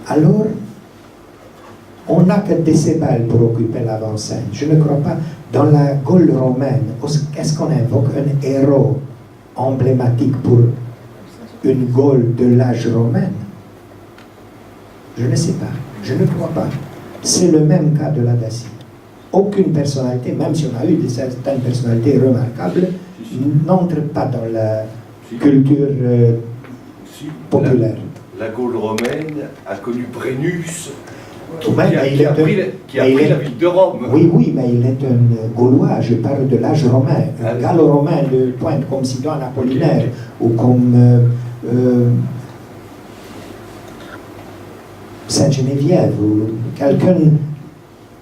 Alors, on n'a que Décébal pour occuper l'avant-scène. Je ne crois pas. Dans la Gaule romaine, est-ce qu'on invoque un héros emblématique pour une Gaule de l'âge romain? Je ne sais pas. Je ne crois pas. C'est le même cas de la Dacie. Aucune personnalité, même si on a eu certaines personnalités remarquables, n'entre pas dans la culture populaire. La Gaule romaine a connu Brennus, Il qui a pris la ville de Rome. Oui, mais il est un Gaulois, je parle de l'âge romain, un gallo-romain de pointe, comme Sidoine Apollinaire, ou comme Sainte-Geneviève, ou quelqu'un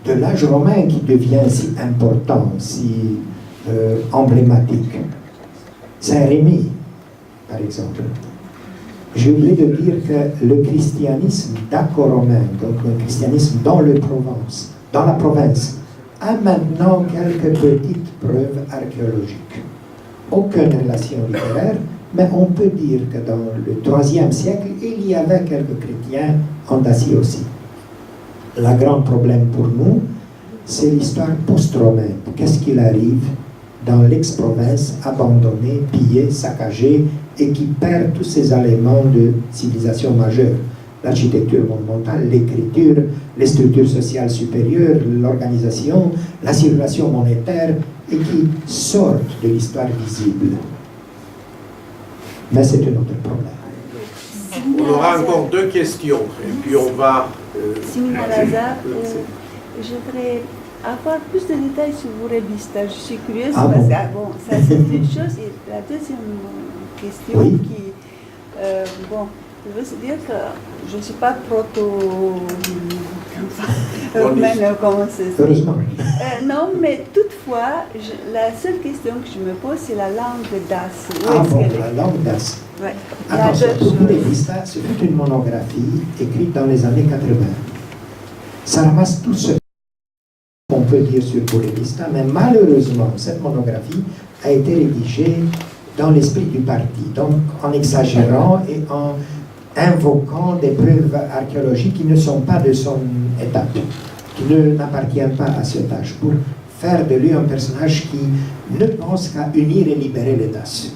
de l'âge romain qui devient si important, si emblématique. Saint-Rémy, par exemple. J'ai oublié de dire que le christianisme daco-romain, donc le christianisme dans la province, a maintenant quelques petites preuves archéologiques. Aucune relation littéraire, mais on peut dire que dans le IIIe siècle, il y avait quelques chrétiens en Dacie aussi. Le grand problème pour nous, c'est l'histoire post-romaine. Qu'est-ce qu'il arrive dans l'ex-province abandonnée, pillée, saccagée, et qui perd tous ces éléments de civilisation majeure. L'architecture monumentale, l'écriture, les structures sociales supérieures, l'organisation, la circulation monétaire, et qui sortent de l'histoire visible. Mais c'est un autre problème. On aura encore 2 questions, et puis on va... Simone Lazare, je voudrais avoir plus de détails sur vos rébistas. Je suis curieuse Ah parce bon? que bon, ça c'est une chose. Et la deuxième question Oui. qui, bon, je veux dire que je ne suis pas romaine, comment c'est ça? Heureusement. Non, mais toutefois, la seule question que je me pose, c'est la langue d'As. Où Ah est-ce bon, qu'elle est? la langue d'As. Ouais. Il y a Attention, deux pour choses. Revista, c'est toute une monographie écrite dans les années 80. Ça ramasse tout ce qu'on peut dire sur Revista, mais malheureusement, cette monographie a été rédigée dans l'esprit du parti, donc en exagérant et en invoquant des preuves archéologiques qui ne sont pas de son étape, qui n'appartiennent pas à cet âge, pour faire de lui un personnage qui ne pense qu'à unir et libérer les Daces.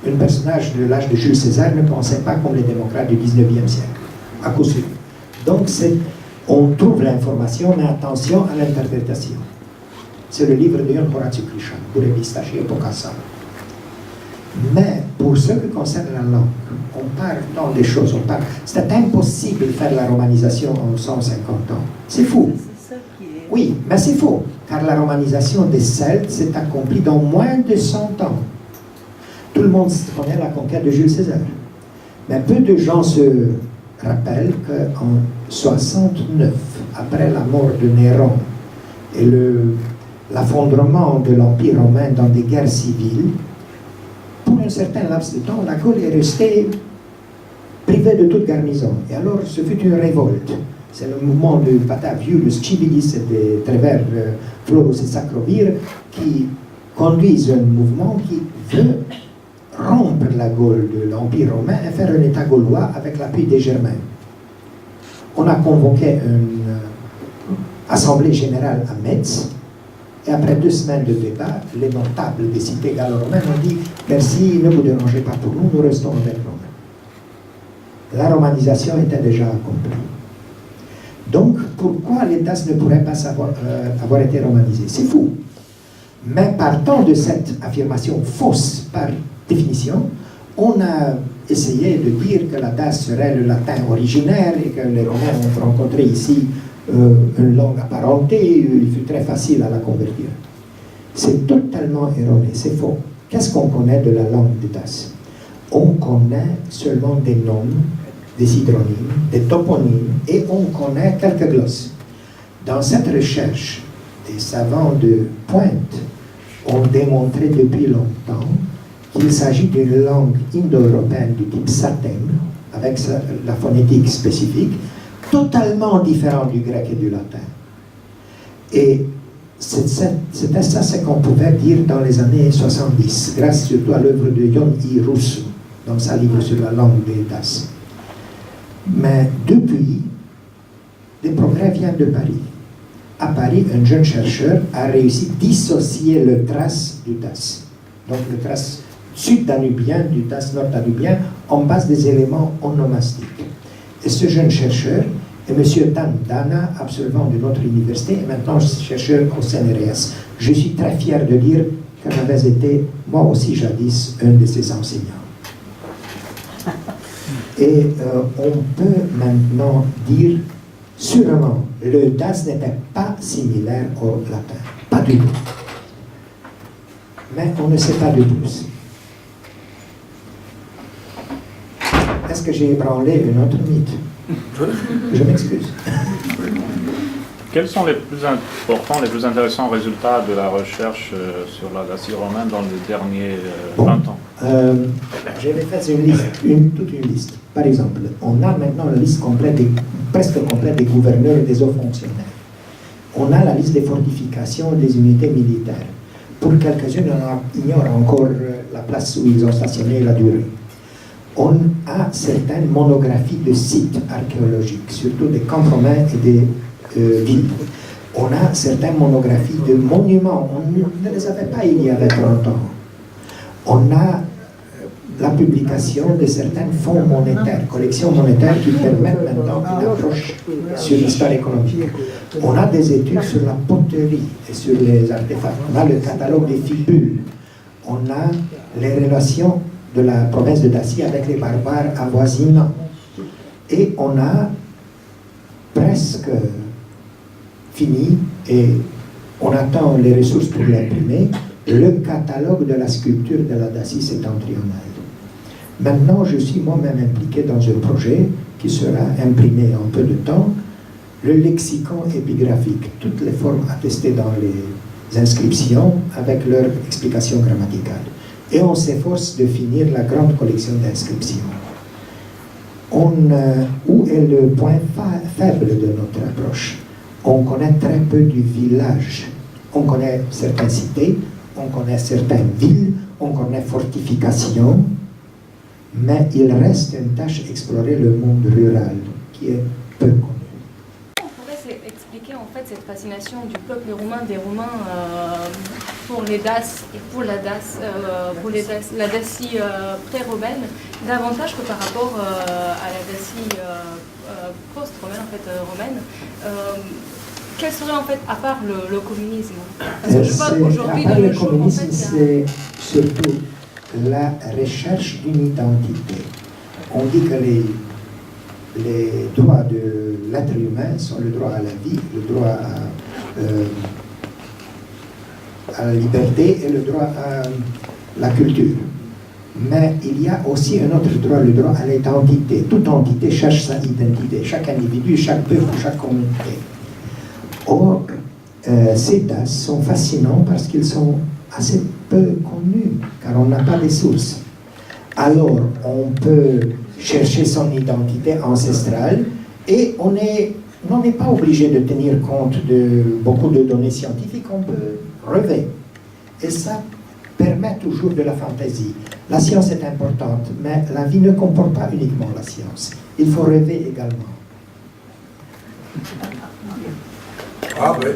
Un personnage de l'âge de Jules César ne pensait pas comme les démocrates du 19e siècle, à coup sûr. Donc, on trouve l'information, mais attention à l'interprétation. C'est le livre de Ion Horatio Krishan, pour les pistaches et Pocassa. Mais pour ce qui concerne la langue, on parle dans des choses, c'est impossible de faire la romanisation en 150 ans. C'est fou. C'est ça qui est... Oui, mais c'est faux, car la romanisation des Celtes s'est accomplie dans moins de 100 ans. Tout le monde connaît la conquête de Jules César. Mais peu de gens se rappellent qu'en 69, après la mort de Néron et l'affondrement de l'Empire romain dans des guerres civiles, pour un certain laps de temps, la Gaule est restée privée de toute garnison. Et alors, ce fut une révolte. C'est le mouvement de Patavius, Civilis et de Trevor Florus et Sacrovir qui conduisent un mouvement qui veut rompre la Gaule de l'Empire romain et faire un État gaulois avec l'appui des Germains. On a convoqué une assemblée générale à Metz, et après 2 semaines de débat, les notables des cités gallo-romaines ont dit « Merci, ne vous dérangez pas pour nous, nous restons avec Rome ». La romanisation était déjà accomplie. Donc, pourquoi les Daces ne pourraient pas avoir été romanisés? C'est fou. Mais partant de cette affirmation fausse par définition, on a essayé de dire que la Dace serait le latin originaire et que les Romains ont rencontré ici une langue apparentée, il fut très facile à la convertir. C'est totalement erroné, c'est faux. Qu'est-ce qu'on connaît de la langue des Daces? On connaît seulement des noms, des hydronymes, des toponymes, et on connaît quelques glosses. Dans cette recherche, des savants de pointe ont démontré depuis longtemps qu'il s'agit d'une langue indo-européenne du type satem, avec la phonétique spécifique, totalement différente du grec et du latin. Et c'est ça ce qu'on pouvait dire dans les années 70, grâce surtout à l'œuvre de Jon I. Rousseau, dans sa livre sur la langue des Das. Mais depuis, des progrès viennent de Paris. À Paris, un jeune chercheur a réussi à dissocier le trace du Das. Donc le trace sud-danubien du Das nord-danubien en base des éléments onomastiques. Et ce jeune chercheur est M. Dan Dana, absolvant de notre université, et maintenant chercheur au CNRS. Je suis très fier de dire que j'avais été, moi aussi jadis, un de ses enseignants. Et on peut maintenant dire, sûrement, le Das n'était pas similaire au latin. Pas du tout. Mais on ne sait pas de plus. Est-ce que j'ai ébranlé un autre mythe? Je m'excuse. Quels sont les plus importants, les plus intéressants résultats de la recherche sur la Dacie romaine dans les derniers 20 ans? J'avais fait toute une liste. Par exemple, on a maintenant la liste complète presque complète des gouverneurs et des hauts fonctionnaires. On a la liste des fortifications des unités militaires. Pour quelques-unes, on ignore encore la place où ils ont stationné et la durée. On a certaines monographies de sites archéologiques, surtout des camps romains et des villes. On a certaines monographies de monuments. On ne les avait pas il y a 30 ans. On a la publication de certains fonds monétaires, collections monétaires qui permettent maintenant une approche sur l'histoire économique. On a des études sur la poterie et sur les artefacts. On a le catalogue des fibules. On a les relations de la province de Dacie avec les barbares avoisinants. Et on a presque fini, et on attend les ressources pour l'imprimer, le catalogue de la sculpture de la Dacie septentrionale. Maintenant, je suis moi-même impliqué dans un projet qui sera imprimé en peu de temps, le lexicon épigraphique, toutes les formes attestées dans les inscriptions avec leur explication grammaticale. Et on s'efforce de finir la grande collection d'inscriptions. Où est le point faible de notre approche? On connaît très peu du village. On connaît certaines cités, on connaît certaines villes, on connaît fortifications, mais il reste une tâche d'explorer le monde rural qui est peu connu. On pourrait expliquer en fait cette fascination du peuple roumain, des Roumains pour les Daces et pour la Dacie pré-romaine, davantage que par rapport à la Dacie post-romaine, en fait romaine. Quel serait en fait, à part le communisme? Parce que je parle aujourd'hui de le nos jours, communisme, en fait, c'est surtout la recherche d'une identité. On dit que les droits de l'être humain sont le droit à la vie, le droit à la liberté et le droit à la culture. Mais il y a aussi un autre droit, le droit à l'identité. Toute entité cherche sa identité, chaque individu, chaque peuple, chaque communauté. Or, ces DAS sont fascinants parce qu'ils sont assez peu connus, car on n'a pas de sources. Alors, on peut chercher son identité ancestrale et on n'est pas obligé de tenir compte de beaucoup de données scientifiques, on peut rêver. Et ça permet toujours de la fantaisie. La science est importante, mais la vie ne comporte pas uniquement la science. Il faut rêver également. Ah ben,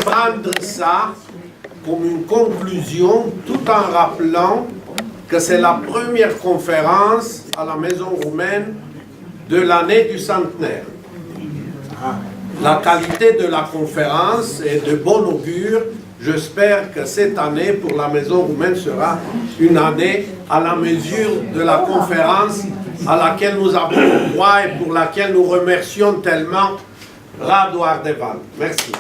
prendre ça comme une conclusion tout en rappelant que c'est la première conférence à la Maison roumaine de l'année du centenaire. La qualité de la conférence est de bon augure. J'espère que cette année pour la Maison roumaine sera une année à la mesure de la conférence à laquelle nous avons droit et pour laquelle nous remercions tellement Radu Ardevan. Merci.